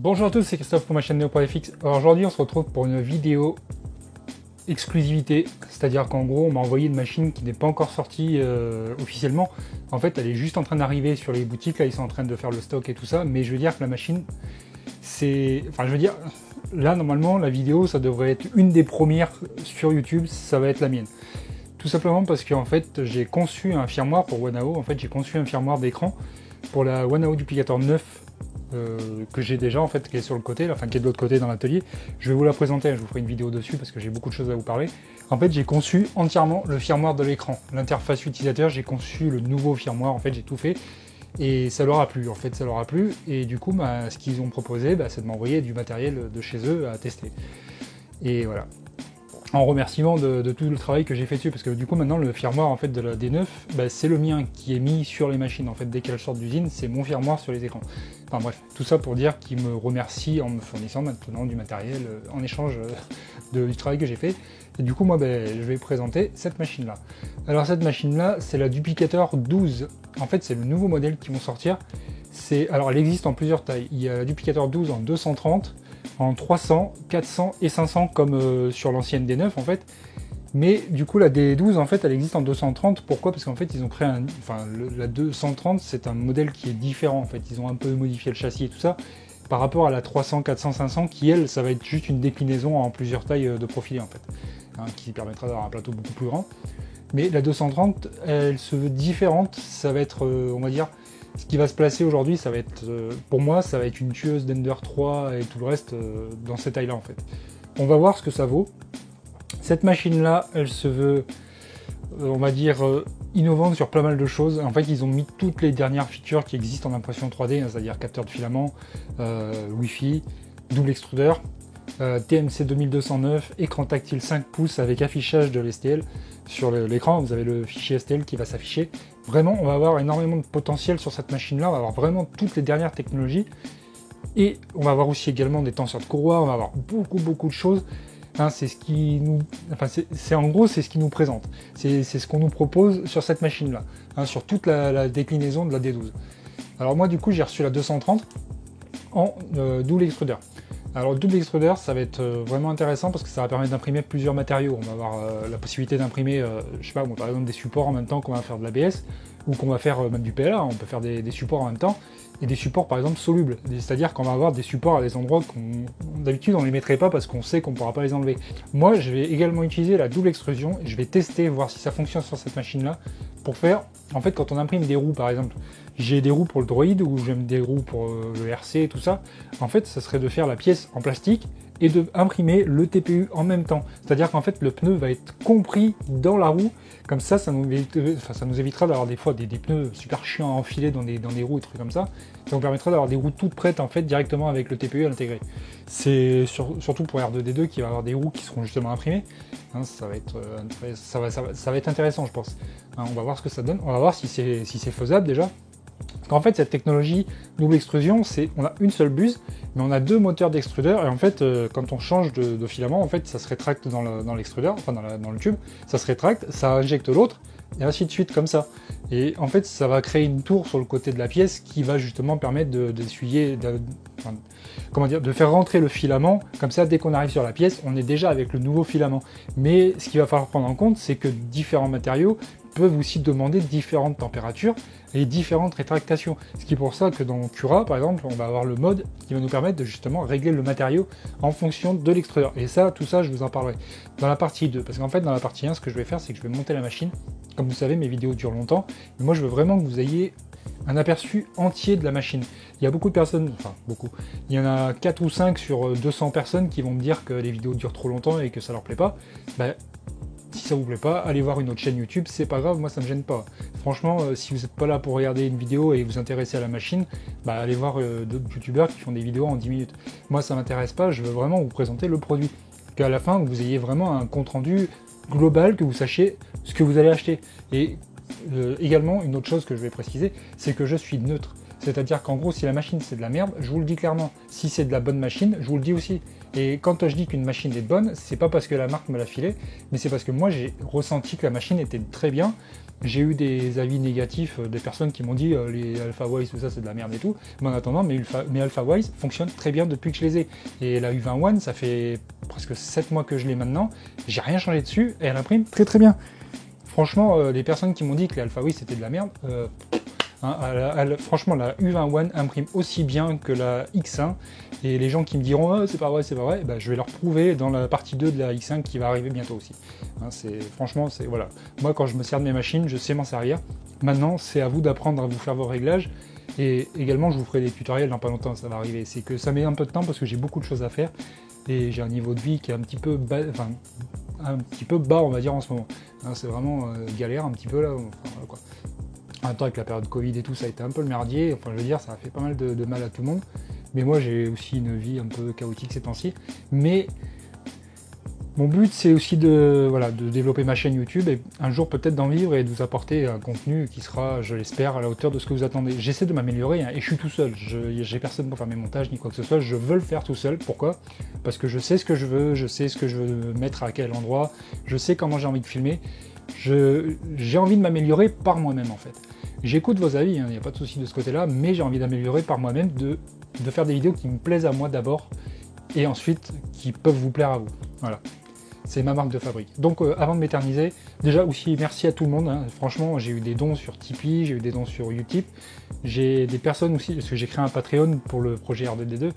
Bonjour à tous, c'est Christophe pour ma chaîne Neo.fx. Alors aujourd'hui on se retrouve pour une vidéo exclusivité, c'est-à-dire qu'en gros on m'a envoyé une machine qui n'est pas encore sortie officiellement. En fait elle est juste en train d'arriver sur les boutiques, là ils sont en train de faire le stock et tout ça, mais je veux dire que la machine c'est... Enfin je veux dire, là normalement la vidéo ça devrait être une des premières sur YouTube, ça va être la mienne. Tout simplement parce qu'en fait j'ai conçu un firmware pour Wanao, en fait j'ai conçu un firmware d'écran pour la Wanao Duplicator 9 que j'ai déjà en fait, qui est sur le côté, enfin qui est de l'autre côté dans l'atelier. Je vais vous la présenter, je vous ferai une vidéo dessus parce que j'ai beaucoup de choses à vous parler. En fait j'ai conçu entièrement le firmware de l'écran, l'interface utilisateur, j'ai conçu le nouveau firmware, en fait j'ai tout fait et ça leur a plu, en fait ça leur a plu et du coup ce qu'ils ont proposé c'est de m'envoyer du matériel de chez eux à tester. Et voilà. En remerciement de tout le travail que j'ai fait dessus, parce que du coup maintenant le firmware en fait de la D9, c'est le mien qui est mis sur les machines. En fait dès qu'elles sortent d'usine, c'est mon firmware sur les écrans. Enfin bref, tout ça pour dire qu'ils me remercient en me fournissant maintenant du matériel en échange du travail que j'ai fait. Et du coup moi je vais présenter cette machine là. Alors cette machine là c'est la Duplicator 12. En fait c'est le nouveau modèle qui vont sortir. Alors elle existe en plusieurs tailles. Il y a la Duplicator 12 en 230, en 300, 400 et 500 comme sur l'ancienne D9 en fait. Mais du coup la D12 en fait elle existe en 230. Pourquoi? Parce qu'en fait ils ont créé la 230 c'est un modèle qui est différent en fait. Ils ont un peu modifié le châssis et tout ça par rapport à la 300, 400, 500 qui elle ça va être juste une déclinaison en plusieurs tailles de profilés en fait, qui permettra d'avoir un plateau beaucoup plus grand. Mais la 230 elle se veut différente. Ça va être on va dire, ce qui va se placer aujourd'hui, ça va être, pour moi, ça va être une tueuse d'Ender 3 et tout le reste dans cette taille-là en fait. On va voir ce que ça vaut. Cette machine-là, elle se veut, on va dire, innovante sur pas mal de choses. En fait, ils ont mis toutes les dernières features qui existent en impression 3D, c'est-à-dire capteur de filament, Wi-Fi, double extrudeur, TMC 2209, écran tactile 5 pouces avec affichage de l'STL. Sur l'écran, vous avez le fichier STL qui va s'afficher. Vraiment, on va avoir énormément de potentiel sur cette machine-là. On va avoir vraiment toutes les dernières technologies. Et on va avoir aussi également des tenseurs de courroie. On va avoir beaucoup de choses. C'est ce qui nous... en gros, c'est ce qui nous présente. C'est ce qu'on nous propose sur cette machine-là. Sur toute la déclinaison de la D12. Alors moi, du coup, j'ai reçu la 230 en double extrudeur. Alors le double extrudeur ça va être vraiment intéressant parce que ça va permettre d'imprimer plusieurs matériaux. On va avoir la possibilité d'imprimer, je sais pas, par exemple des supports en même temps qu'on va faire de l'ABS ou qu'on va faire même du PLA, on peut faire des supports en même temps et des supports par exemple solubles, c'est-à-dire qu'on va avoir des supports à des endroits qu'on d'habitude on les mettrait pas parce qu'on sait qu'on ne pourra pas les enlever. Moi je vais également utiliser la double extrusion et je vais tester, voir si ça fonctionne sur cette machine là pour faire, en fait quand on imprime des roues par exemple, j'ai des roues pour le droïde ou j'aime des roues pour le RC et tout ça, en fait ça serait de faire la pièce en plastique et de imprimer le TPU en même temps. C'est-à-dire qu'en fait le pneu va être compris dans la roue, comme ça nous évitera d'avoir des fois des pneus super chiants à enfiler dans des roues et trucs comme ça. Ça nous permettra d'avoir des roues toutes prêtes en fait directement avec le TPU intégré. C'est surtout pour R2D2 qui va avoir des roues qui seront justement imprimées. Ça va être intéressant je pense. On va voir ce que ça donne, on va voir si c'est faisable déjà. En fait cette technologie double extrusion, on a une seule buse mais on a deux moteurs d'extrudeur et en fait quand on change de filament en fait ça se rétracte dans l'extrudeur, enfin dans le tube, ça se rétracte, ça injecte l'autre et ainsi de suite comme ça. Et en fait ça va créer une tour sur le côté de la pièce qui va justement permettre d'essuyer, de faire rentrer le filament, comme ça dès qu'on arrive sur la pièce on est déjà avec le nouveau filament. Mais ce qu'il va falloir prendre en compte c'est que différents matériaux peuvent aussi demander différentes températures et différentes rétractations. Ce qui est pour ça que dans Cura, par exemple, on va avoir le mode qui va nous permettre de justement régler le matériau en fonction de l'extrudeur. Et ça, tout ça, je vous en parlerai dans la partie 2. Parce qu'en fait, dans la partie 1, ce que je vais faire, c'est que je vais monter la machine. Comme vous savez, mes vidéos durent longtemps. Mais moi, je veux vraiment que vous ayez un aperçu entier de la machine. Il y a beaucoup de personnes, enfin beaucoup, il y en a 4 ou 5 sur 200 personnes qui vont me dire que les vidéos durent trop longtemps et que ça leur plaît pas. Si ça vous plaît pas, allez voir une autre chaîne YouTube, c'est pas grave, moi ça me gêne pas. Franchement, si vous n'êtes pas là pour regarder une vidéo et vous intéresser à la machine, allez voir d'autres youtubeurs qui font des vidéos en 10 minutes. Moi ça m'intéresse pas, je veux vraiment vous présenter le produit. Qu'à la fin, vous ayez vraiment un compte rendu global, que vous sachiez ce que vous allez acheter. Et également, une autre chose que je vais préciser, c'est que je suis neutre. C'est-à-dire qu'en gros, si la machine c'est de la merde, je vous le dis clairement. Si c'est de la bonne machine, je vous le dis aussi. Et quand je dis qu'une machine est bonne, c'est pas parce que la marque me l'a filé, mais c'est parce que moi j'ai ressenti que la machine était très bien j'ai eu des avis négatifs, des personnes qui m'ont dit les AlphaWise, tout ça c'est de la merde et tout. Mais en attendant, mes AlphaWise fonctionnent très bien depuis que je les ai. Et la U20 One, ça fait presque 7 mois que je l'ai maintenant. J'ai rien changé dessus et elle imprime très très bien. Franchement, les personnes qui m'ont dit que les AlphaWise c'était de la merde, franchement, la U20 One imprime aussi bien que la X1. Et les gens qui me diront oh, c'est pas vrai, bah, je vais leur prouver dans la partie 2 de la X1 qui va arriver bientôt aussi. Franchement, voilà. Moi, quand je me sers de mes machines, je sais m'en servir. Maintenant, c'est à vous d'apprendre à vous faire vos réglages. Et également, je vous ferai des tutoriels dans pas longtemps, ça va arriver. C'est que ça met un peu de temps parce que j'ai beaucoup de choses à faire. Et j'ai un niveau de vie qui est un petit peu bas, on va dire, en ce moment. C'est vraiment galère un petit peu là. Voilà, quoi. En même temps, avec la période Covid et tout, ça a été un peu le merdier. Enfin, je veux dire, ça a fait pas mal de mal à tout le monde. Mais moi, j'ai aussi une vie un peu chaotique ces temps-ci. Mais mon but, c'est aussi de développer ma chaîne YouTube et un jour peut-être d'en vivre et de vous apporter un contenu qui sera, je l'espère, à la hauteur de ce que vous attendez. J'essaie de m'améliorer et je suis tout seul. J'ai personne pour faire mes montages ni quoi que ce soit. Je veux le faire tout seul. Pourquoi ? Parce que je sais ce que je veux, je sais ce que je veux mettre à quel endroit, je sais comment j'ai envie de filmer. J'ai envie de m'améliorer par moi-même en fait. J'écoute vos avis, il n'y a pas de souci de ce côté-là, mais j'ai envie d'améliorer par moi-même, de faire des vidéos qui me plaisent à moi d'abord, et ensuite qui peuvent vous plaire à vous. Voilà, c'est ma marque de fabrique. Donc avant de m'éterniser, déjà aussi merci à tout le monde, hein. Franchement j'ai eu des dons sur Tipeee, j'ai eu des dons sur Utip, j'ai des personnes aussi, parce que j'ai créé un Patreon pour le projet R2D2,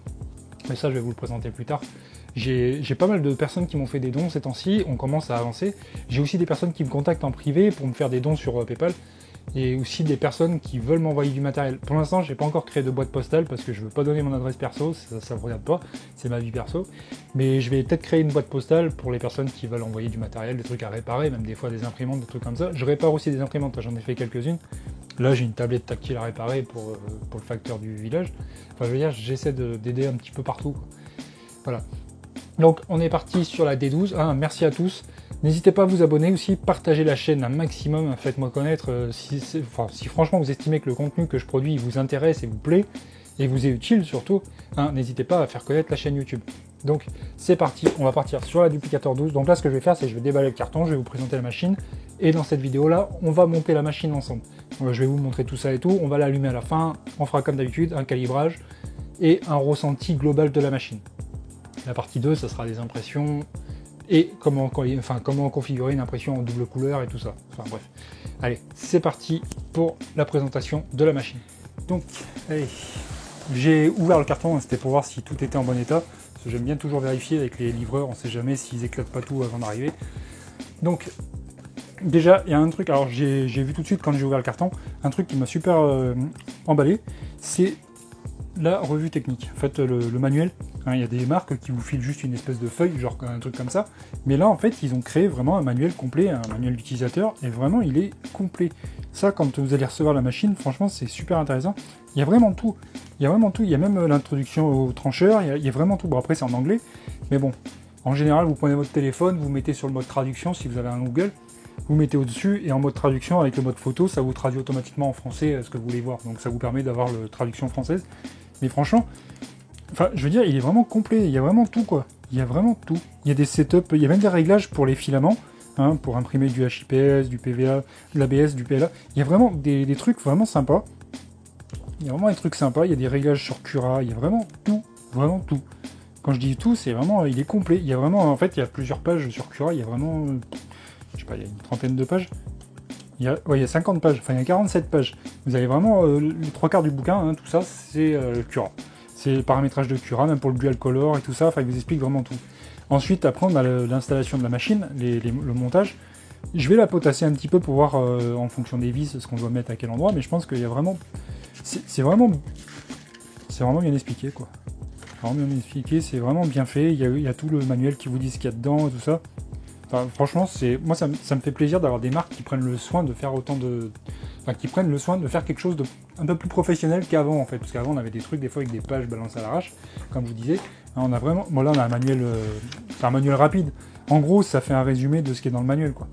mais ça je vais vous le présenter plus tard. J'ai pas mal de personnes qui m'ont fait des dons ces temps-ci, on commence à avancer. J'ai aussi des personnes qui me contactent en privé pour me faire des dons sur PayPal, et aussi des personnes qui veulent m'envoyer du matériel. Pour l'instant, j'ai pas encore créé de boîte postale parce que je veux pas donner mon adresse perso, ça me regarde pas, c'est ma vie perso. Mais je vais peut-être créer une boîte postale pour les personnes qui veulent envoyer du matériel, des trucs à réparer, même des fois des imprimantes, des trucs comme ça. Je répare aussi des imprimantes, j'en ai fait quelques-unes. Là, j'ai une tablette tactile à réparer pour le facteur du village. Enfin, je veux dire, j'essaie d'aider un petit peu partout, quoi. Voilà. Donc, on est parti sur la D12. Merci à tous. N'hésitez pas à vous abonner aussi, partagez la chaîne un maximum, faites-moi connaître si franchement vous estimez que le contenu que je produis vous intéresse et vous plaît, et vous est utile surtout, n'hésitez pas à faire connaître la chaîne YouTube. Donc c'est parti, on va partir sur la Duplicator 12. Donc là ce que je vais faire, c'est que je vais déballer le carton, je vais vous présenter la machine, et dans cette vidéo là, on va monter la machine ensemble. Donc, je vais vous montrer tout ça et tout, on va l'allumer à la fin, on fera comme d'habitude un calibrage et un ressenti global de la machine. La partie 2, ça sera des impressions, et comment configurer une impression en double couleur et tout ça. Enfin bref. Allez, c'est parti pour la présentation de la machine. Donc, allez, j'ai ouvert le carton, c'était pour voir si tout était en bon état. Parce que j'aime bien toujours vérifier avec les livreurs, on sait jamais s'ils éclatent pas tout avant d'arriver. Donc, déjà, il y a un truc, alors j'ai vu tout de suite quand j'ai ouvert le carton, un truc qui m'a super emballé, c'est la revue technique. En fait, le manuel, il y a des marques qui vous filent juste une espèce de feuille, genre un truc comme ça. Mais là, en fait, ils ont créé vraiment un manuel complet, un manuel d'utilisateur, et vraiment, il est complet. Ça, quand vous allez recevoir la machine, franchement, c'est super intéressant. Il y a vraiment tout. Il y a vraiment tout. Il y a même l'introduction au trancheur, il y a vraiment tout. Bon, après, c'est en anglais, mais bon. En général, vous prenez votre téléphone, vous mettez sur le mode traduction, si vous avez un Google, vous mettez au-dessus, et en mode traduction, avec le mode photo, ça vous traduit automatiquement en français ce que vous voulez voir. Donc, ça vous permet d'avoir la traduction française. Mais franchement, enfin, je veux dire, il est vraiment complet, il y a vraiment tout, quoi. Il y a vraiment tout. Il y a des setups, il y a même des réglages pour les filaments, pour imprimer du HIPS, du PVA, de l'ABS, du PLA. Il y a vraiment des trucs vraiment sympas. Il y a vraiment des trucs sympas, il y a des réglages sur Cura, il y a vraiment tout, vraiment tout. Quand je dis tout, c'est vraiment, il est complet. Il y a vraiment, en fait, il y a plusieurs pages sur Cura, il y a vraiment, je sais pas, il y a une trentaine de pages. Il y a 50 pages, enfin il y a 47 pages. Vous avez vraiment les trois quarts du bouquin, tout ça, c'est Cura. C'est le paramétrage de Cura, même pour le dual color et tout ça, enfin il vous explique vraiment tout. Ensuite, après, on a l'installation de la machine, le montage. Je vais la potasser un petit peu pour voir en fonction des vis ce qu'on doit mettre à quel endroit, mais je pense qu'il y a vraiment... C'est vraiment bien expliqué, quoi. Vraiment bien expliqué, c'est vraiment bien fait, il y a tout le manuel qui vous dit ce qu'il y a dedans et tout ça. Enfin, franchement, moi ça me fait plaisir d'avoir des marques qui prennent le soin de faire qui prennent le soin de faire quelque chose de un peu plus professionnel qu'avant en fait, parce qu'avant on avait des trucs des fois avec des pages balancées à l'arrache, comme je vous disais. On a vraiment, bon là on a un manuel rapide. En gros, ça fait un résumé de ce qui est dans le manuel, quoi.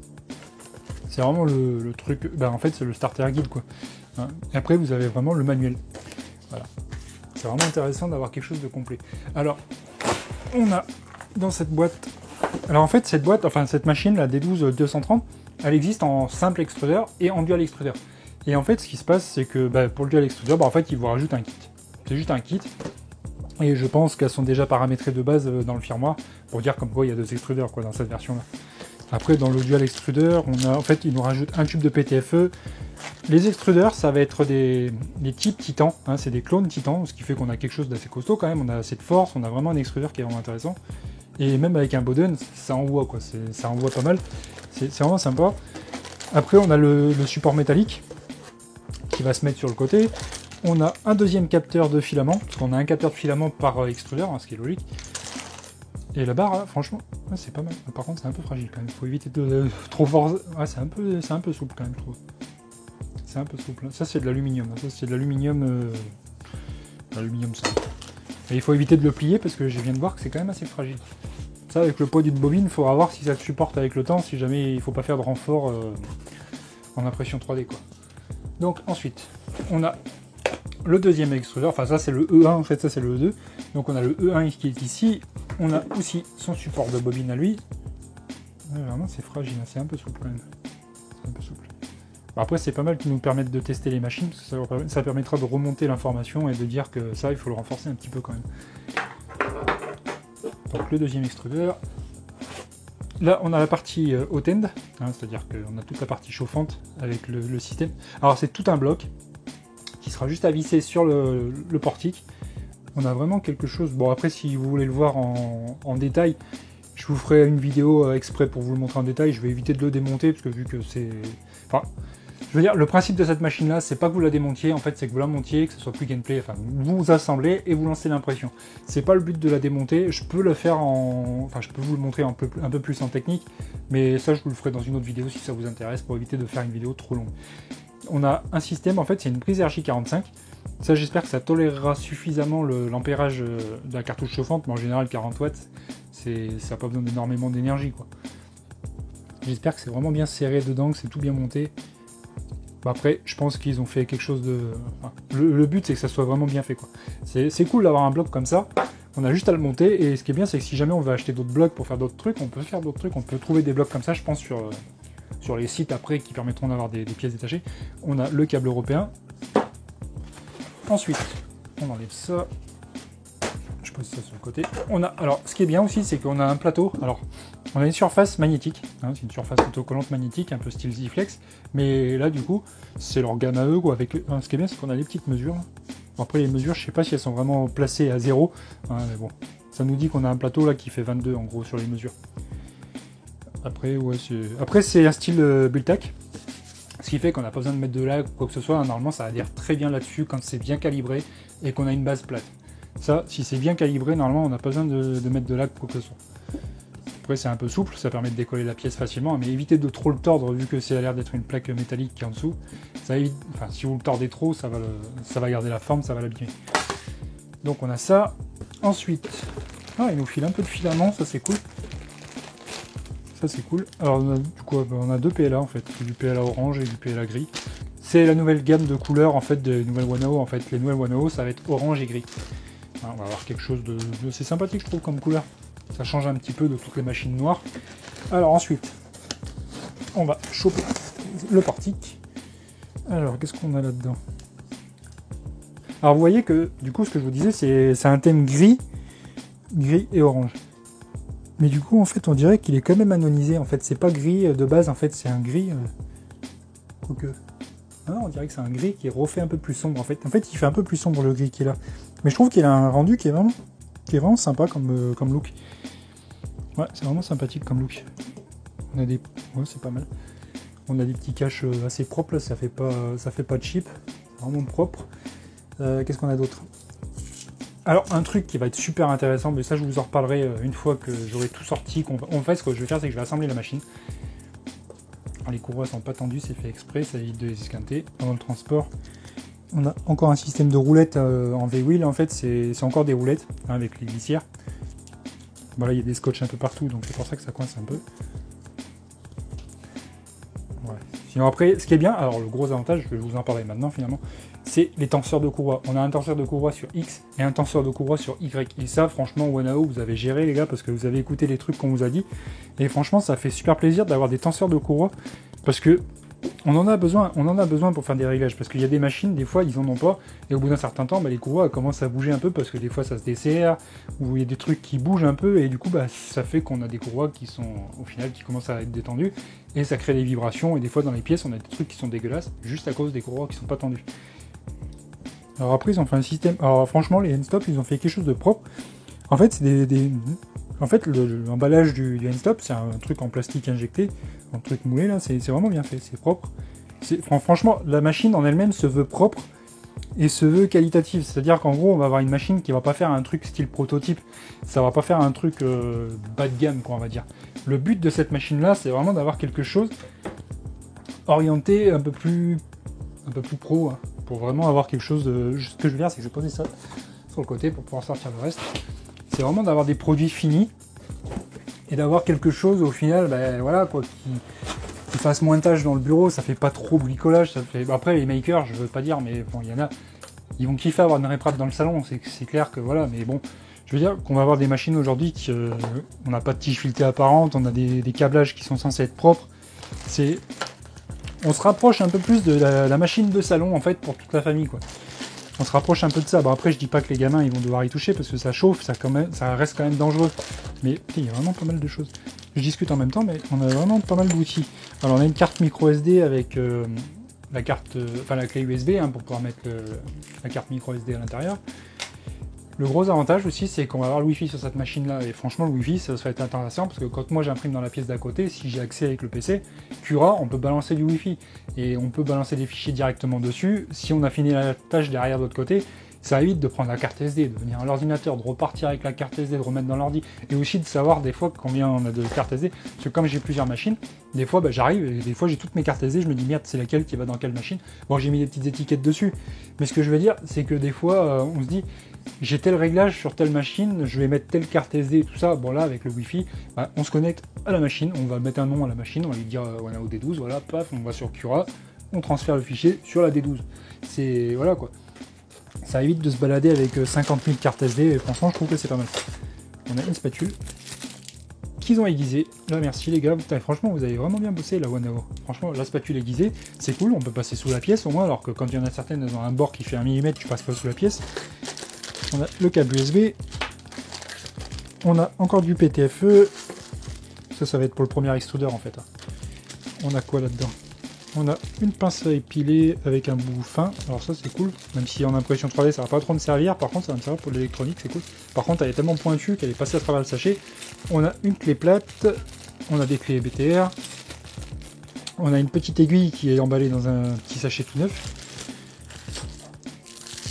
C'est vraiment le truc, en fait c'est le starter guide, quoi. Et après vous avez vraiment le manuel. Voilà. C'est vraiment intéressant d'avoir quelque chose de complet. Alors, on a dans cette boîte. Alors en fait, cette machine, la D12 230, elle existe en simple extrudeur et en dual extrudeur. Et en fait, ce qui se passe, c'est que pour le dual extrudeur, en fait, ils vous rajoutent un kit. C'est juste un kit. Et je pense qu'elles sont déjà paramétrées de base dans le firmware pour dire comme quoi il y a 2 extrudeurs quoi, dans cette version-là. Après, dans le dual extrudeur, en fait, ils nous rajoutent un tube de PTFE. Les extrudeurs, ça va être des types Titan, hein, c'est des clones Titan, ce qui fait qu'on a quelque chose d'assez costaud quand même, on a assez de force, on a vraiment un extrudeur qui est vraiment intéressant. Et même avec un Bowden, ça envoie quoi, ça envoie pas mal, c'est vraiment sympa. Après, on a le support métallique qui va se mettre sur le côté. On a un deuxième capteur de filament, parce qu'on a un capteur de filament par extrudeur, hein, ce qui est logique. Et la barre, franchement, c'est pas mal. Par contre, c'est un peu fragile quand même. Il faut éviter de trop forcer. Ouais, c'est un peu souple quand même, je trouve. C'est un peu souple. Ça, c'est de l'aluminium. Ça, c'est de l'aluminium. L'aluminium simple. Et il faut éviter de le plier parce que je viens de voir que c'est quand même assez fragile. Ça, avec le poids d'une bobine, il faudra voir si ça le supporte avec le temps, si jamais il faut pas faire de renfort en impression 3D, quoi. Donc, ensuite, on a le deuxième extrudeur. Enfin, ça, c'est le E1, en fait, ça, c'est le E2. Donc, on a le E1 qui est ici. On a aussi son support de bobine à lui. Ouais, vraiment, c'est fragile, hein, c'est un peu souple quand même. C'est un peu souple. Après, c'est pas mal qu'ils nous permettent de tester les machines, parce que ça permettra de remonter l'information et de dire que ça, il faut le renforcer un petit peu quand même. Donc, le deuxième extrudeur. Là, on a la partie hot end, hein, c'est-à-dire qu'on a toute la partie chauffante avec le système. Alors, c'est tout un bloc qui sera juste à visser sur le portique. On a vraiment quelque chose... Bon, après, si vous voulez le voir en détail, je vous ferai une vidéo exprès pour vous le montrer en détail. Je vais éviter de le démonter, parce que vu que c'est... Enfin, je veux dire, le principe de cette machine-là, c'est pas que vous la démontiez, en fait, c'est que vous la montiez, que ce soit plug and play, enfin, vous assemblez et vous lancez l'impression. C'est pas le but de la démonter, je peux le faire en... Enfin, je peux vous le montrer un peu plus en technique, mais ça, je vous le ferai dans une autre vidéo si ça vous intéresse, pour éviter de faire une vidéo trop longue. On a un système, en fait, c'est une prise RJ45. Ça, j'espère que ça tolérera suffisamment l'ampérage de la cartouche chauffante, mais en général, 40 watts, ça n'a pas besoin d'énormément d'énergie, quoi. J'espère que c'est vraiment bien serré dedans, que c'est tout bien monté. Bon, après, je pense qu'ils ont fait quelque chose de... Enfin, le but, c'est que ça soit vraiment bien fait, quoi. C'est cool d'avoir un bloc comme ça. On a juste à le monter, et ce qui est bien, c'est que si jamais on veut acheter d'autres blocs pour faire d'autres trucs, on peut faire d'autres trucs. On peut trouver des blocs comme ça, je pense, sur les sites après qui permettront d'avoir des pièces détachées. On a le câble européen. Ensuite, on enlève ça. Je pose ça sur le côté. Alors, ce qui est bien aussi, c'est qu'on a un plateau. Alors, on a une surface magnétique. Hein, c'est une surface autocollante magnétique, un peu style Z-Flex. Mais là, du coup, c'est leur gamme à eux. Quoi, ce qui est bien, c'est qu'on a les petites mesures. Bon, après, les mesures, je sais pas si elles sont vraiment placées à 0. Hein, mais bon, ça nous dit qu'on a un plateau là qui fait 22 en gros sur les mesures. Après, ouais, c'est un style Bultac. Ce qui fait qu'on n'a pas besoin de mettre de lag ou quoi que ce soit. Normalement, ça adhère très bien là-dessus quand c'est bien calibré et qu'on a une base plate. Ça, si c'est bien calibré, normalement, on n'a pas besoin de mettre de lag ou quoi que ce soit. Après, c'est un peu souple, ça permet de décoller la pièce facilement, mais évitez de trop le tordre vu que c'est a l'air d'être une plaque métallique qui est en dessous. Ça évite, enfin, si vous le tordez trop, ça va garder la forme, ça va l'abîmer. Donc, on a ça. Ensuite, il nous file un peu de filament, ça c'est cool. Ça c'est cool. Alors on a deux PLA en fait, du PLA orange et du PLA gris. C'est la nouvelle gamme de couleurs en fait des nouvelles Wanao. En fait, les nouvelles Wanao, ça va être orange et gris. On va avoir quelque chose de c'est sympathique je trouve comme couleur. Ça change un petit peu de toutes les machines noires. Alors ensuite, on va choper le portique. Alors qu'est-ce qu'on a là-dedans? Alors vous voyez que du coup ce que je vous disais c'est un thème gris et orange. Mais du coup, en fait, on dirait qu'il est quand même anonisé. En fait, c'est pas gris de base. En fait, c'est un gris... Quoique... Ah non, on dirait que c'est un gris qui est refait un peu plus sombre. En fait, il fait un peu plus sombre le gris qu'il a. Mais je trouve qu'il a un rendu qui est vraiment sympa comme look. Ouais, c'est vraiment sympathique comme look. On a des... Ouais, c'est pas mal. On a des petits caches assez propres. Là, ça fait pas cheap. C'est vraiment propre. Qu'est-ce qu'on a d'autre? Alors, un truc qui va être super intéressant, mais ça je vous en reparlerai une fois que j'aurai tout sorti. En fait, ce que je vais faire, c'est que je vais assembler la machine. Alors, les courroies sont pas tendues, c'est fait exprès, ça évite de les esquinter pendant le transport. On a encore un système de roulettes en V-Wheel, en fait, c'est encore des roulettes hein, avec les glissières. Bon, là, il y a des scotch un peu partout, donc c'est pour ça que ça coince un peu. Ouais. Sinon, après, ce qui est bien, alors le gros avantage, je vais vous en parler maintenant finalement, c'est les tenseurs de courroie. On a un tenseur de courroie sur X et un tenseur de courroie sur Y. Et ça, franchement, Wanao, vous avez géré, les gars, parce que vous avez écouté les trucs qu'on vous a dit. Et franchement, ça fait super plaisir d'avoir des tenseurs de courroie parce que on en a besoin pour faire des réglages, parce qu'il y a des machines, des fois ils en ont pas, et au bout d'un certain temps, les courroies commencent à bouger un peu, parce que des fois ça se desserre, ou il y a des trucs qui bougent un peu, et du coup ça fait qu'on a des courroies qui sont, au final, qui commencent à être détendues, et ça crée des vibrations, et des fois dans les pièces on a des trucs qui sont dégueulasses, juste à cause des courroies qui sont pas tendues. Alors après ils ont fait un système, alors franchement les N-Stop ils ont fait quelque chose de propre, en fait c'est en fait l'emballage du N-Stop c'est un truc en plastique injecté, un truc moulé là, c'est vraiment bien fait, c'est propre. Franchement la machine en elle-même se veut propre et se veut qualitative, c'est-à-dire qu'en gros on va avoir une machine qui va pas faire un truc style prototype, ça va pas faire un truc bas de gamme quoi on va dire. Le but de cette machine là c'est vraiment d'avoir quelque chose orienté un peu plus pro, hein, pour vraiment avoir quelque chose de... Ce que je veux dire c'est que je vais poser ça sur le côté pour pouvoir sortir le reste. C'est vraiment d'avoir des produits finis et d'avoir quelque chose au final, voilà quoi, qui fasse moins de tâches dans le bureau, ça fait pas trop bricolage, ça fait... Après les makers, je veux pas dire, mais bon, il y en a, ils vont kiffer avoir une réprap dans le salon, c'est clair que voilà, mais bon, je veux dire qu'on va avoir des machines aujourd'hui qui, on n'a pas de tige filetée apparente, on a des câblages qui sont censés être propres, on se rapproche un peu plus de la machine de salon en fait pour toute la famille quoi. On se rapproche un peu de ça. Bon après je dis pas que les gamins ils vont devoir y toucher parce que ça chauffe, ça reste quand même dangereux. Mais il y a vraiment pas mal de choses. Je discute en même temps mais on a vraiment pas mal d'outils. Alors on a une carte micro SD avec la clé USB hein, pour pouvoir mettre la carte micro SD à l'intérieur. Le gros avantage aussi c'est qu'on va avoir le Wi-Fi sur cette machine là et franchement le Wi-Fi ça va être intéressant parce que quand moi j'imprime dans la pièce d'à côté, si j'ai accès avec le PC, Cura on peut balancer du Wi-Fi et on peut balancer des fichiers directement dessus. Si on a fini la tâche derrière de l'autre côté, ça évite de prendre la carte SD, de venir à l'ordinateur, de repartir avec la carte SD, de remettre dans l'ordi et aussi de savoir des fois combien on a de cartes SD parce que comme j'ai plusieurs machines, des fois j'arrive et des fois j'ai toutes mes cartes SD, je me dis merde c'est laquelle qui va dans quelle machine. Bon j'ai mis des petites étiquettes dessus mais ce que je veux dire c'est que des fois on se dit j'ai tel réglage sur telle machine, je vais mettre telle carte SD et tout ça. Bon là avec le Wi-Fi, on se connecte à la machine, on va mettre un nom à la machine, on va lui dire on a au D12, voilà, paf, on va sur Cura, on transfère le fichier sur la D12. C'est voilà quoi. Ça évite de se balader avec 50 000 cartes SD et franchement je trouve que c'est pas mal. On a une spatule qu'ils ont aiguisée. Là merci les gars, putain, franchement vous avez vraiment bien bossé la Wanao. Franchement la spatule aiguisée, c'est cool, on peut passer sous la pièce au moins, alors que quand il y en a certaines elles ont un bord qui fait 1 mm, tu passes pas sous la pièce. On a le câble USB, on a encore du PTFE, ça va être pour le premier extrudeur en fait. On a quoi là-dedans? On a une pince à épiler avec un bout fin, alors ça c'est cool, même si en impression 3D ça va pas trop me servir, par contre ça va me servir pour l'électronique, c'est cool. Par contre elle est tellement pointue qu'elle est passée à travers le sachet. On a une clé plate, on a des clés BTR, on a une petite aiguille qui est emballée dans un petit sachet tout neuf.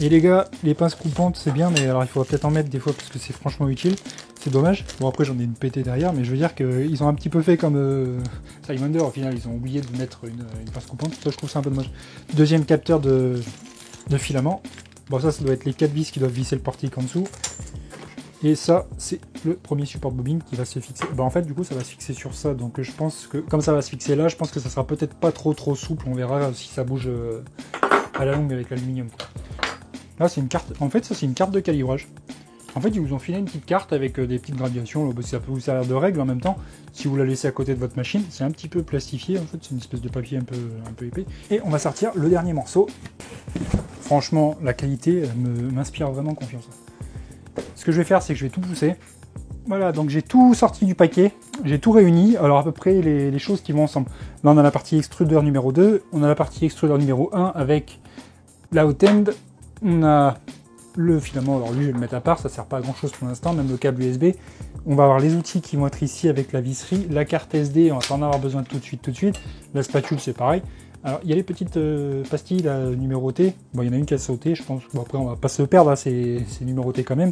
Et les gars, les pinces coupantes c'est bien, mais alors il faudra peut-être en mettre des fois parce que c'est franchement utile. C'est dommage. Bon après j'en ai une pétée derrière, mais je veux dire qu'ils ont un petit peu fait comme Simonder au final, ils ont oublié de mettre une pince coupante. Ça je trouve ça un peu dommage. Deuxième capteur de filament. Bon ça doit être les 4 vis qui doivent visser le portique en dessous. Et ça c'est le premier support bobine qui va se fixer. Bah en fait du coup ça va se fixer sur ça, donc je pense que comme ça va se fixer là, je pense que ça sera peut-être pas trop souple. On verra si ça bouge à la longue avec l'aluminium. Là c'est une carte, en fait ça c'est une carte de calibrage. En fait ils vous ont filé une petite carte avec des petites graduations, ça peut vous servir de règle en même temps. Si vous la laissez à côté de votre machine, c'est un petit peu plastifié en fait, c'est une espèce de papier un peu épais. Et on va sortir le dernier morceau. Franchement la qualité m'inspire vraiment confiance. Ce que je vais faire c'est que je vais tout pousser. Voilà, donc j'ai tout sorti du paquet, j'ai tout réuni, alors à peu près les choses qui vont ensemble. Là on a la partie extrudeur numéro 2, on a la partie extrudeur numéro 1 avec la hot end. On a le filament, alors lui je vais le mettre à part, ça sert pas à grand chose pour l'instant, même le câble USB. On va avoir les outils qui vont être ici avec la visserie, la carte SD, on va pas en avoir besoin tout de suite. La spatule c'est pareil. Alors il y a les petites pastilles là, numérotées, bon il y en a une qui a sauté, je pense, bon après on va pas se perdre, hein, c'est numéroté quand même.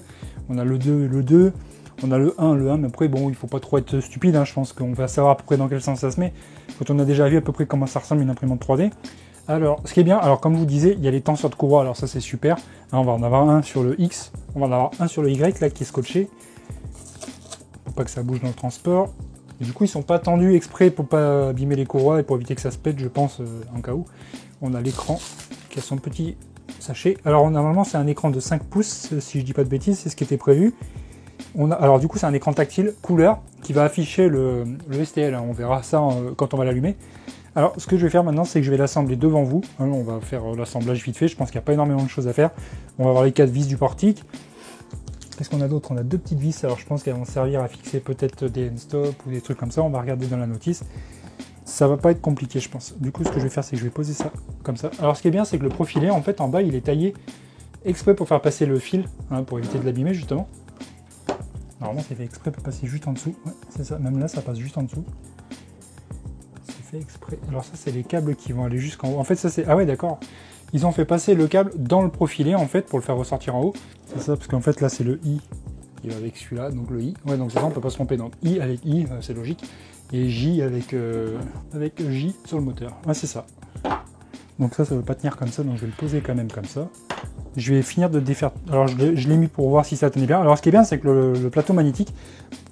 On a le 2, on a le 1, mais après bon il faut pas trop être stupide, hein, je pense qu'on va savoir à peu près dans quel sens ça se met. Quand on a déjà vu à peu près comment ça ressemble une imprimante 3D. Alors, ce qui est bien, alors comme je vous disais, il y a les tenseurs de courroie, alors ça c'est super. Là, on va en avoir un sur le X, on va en avoir un sur le Y, là, qui est scotché. Pour pas que ça bouge dans le transport. Et du coup, ils sont pas tendus exprès pour pas abîmer les courroies et pour éviter que ça se pète, je pense, en cas où. On a l'écran qui a son petit sachet. Alors, normalement, c'est un écran de 5 pouces, si je dis pas de bêtises, c'est ce qui était prévu. Alors, du coup, c'est un écran tactile, couleur, qui va afficher le STL, hein, on verra ça quand on va l'allumer. Alors, ce que je vais faire maintenant, c'est que je vais l'assembler devant vous. On va faire l'assemblage vite fait. Je pense qu'il n'y a pas énormément de choses à faire. On va avoir les 4 vis du portique. Qu'est-ce qu'on a d'autre? On a 2 petites vis. Alors, je pense qu'elles vont servir à fixer peut-être des end-stop ou des trucs comme ça. On va regarder dans la notice. Ça va pas être compliqué, je pense. Du coup, ce que je vais faire, c'est que je vais poser ça comme ça. Alors, ce qui est bien, c'est que le profilet, en fait, en bas, il est taillé exprès pour faire passer le fil, pour éviter de l'abîmer, justement. Normalement, c'est fait exprès pour passer juste en dessous. Ouais, c'est ça. Même là, ça passe juste en dessous. Fait exprès. Alors ça, c'est les câbles qui vont aller jusqu'en haut. En fait, ça c'est... Ah ouais, d'accord. Ils ont fait passer le câble dans le profilet, en fait, pour le faire ressortir en haut. C'est ça, parce qu'en fait, là, c'est le I qui va avec celui-là, donc le I. Ouais, donc c'est ça, on peut pas se tromper. Donc I avec I, c'est logique. Et J avec J sur le moteur. Ouais, c'est ça. Donc ça veut pas tenir comme ça, donc je vais le poser quand même comme ça. Je vais finir de défaire... Alors, je l'ai mis pour voir si ça tenait bien. Alors, ce qui est bien, c'est que le plateau magnétique,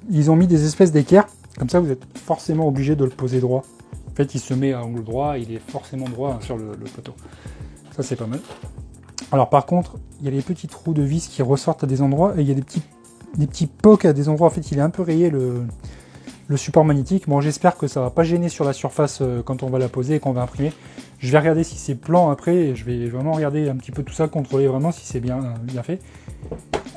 ils ont mis des espèces d'équerres. Comme ça, vous êtes forcément obligé de le poser droit. En fait, il se met à angle droit, il est forcément droit sur le plateau. Ça, c'est pas mal. Alors, par contre, il y a des petits trous de vis qui ressortent à des endroits et il y a des petits pocs à des endroits. En fait, il est un peu rayé le support magnétique. Bon, j'espère que ça va pas gêner sur la surface quand on va la poser et qu'on va imprimer. Je vais regarder si c'est plan après et je vais vraiment regarder un petit peu tout ça, contrôler vraiment si c'est bien fait.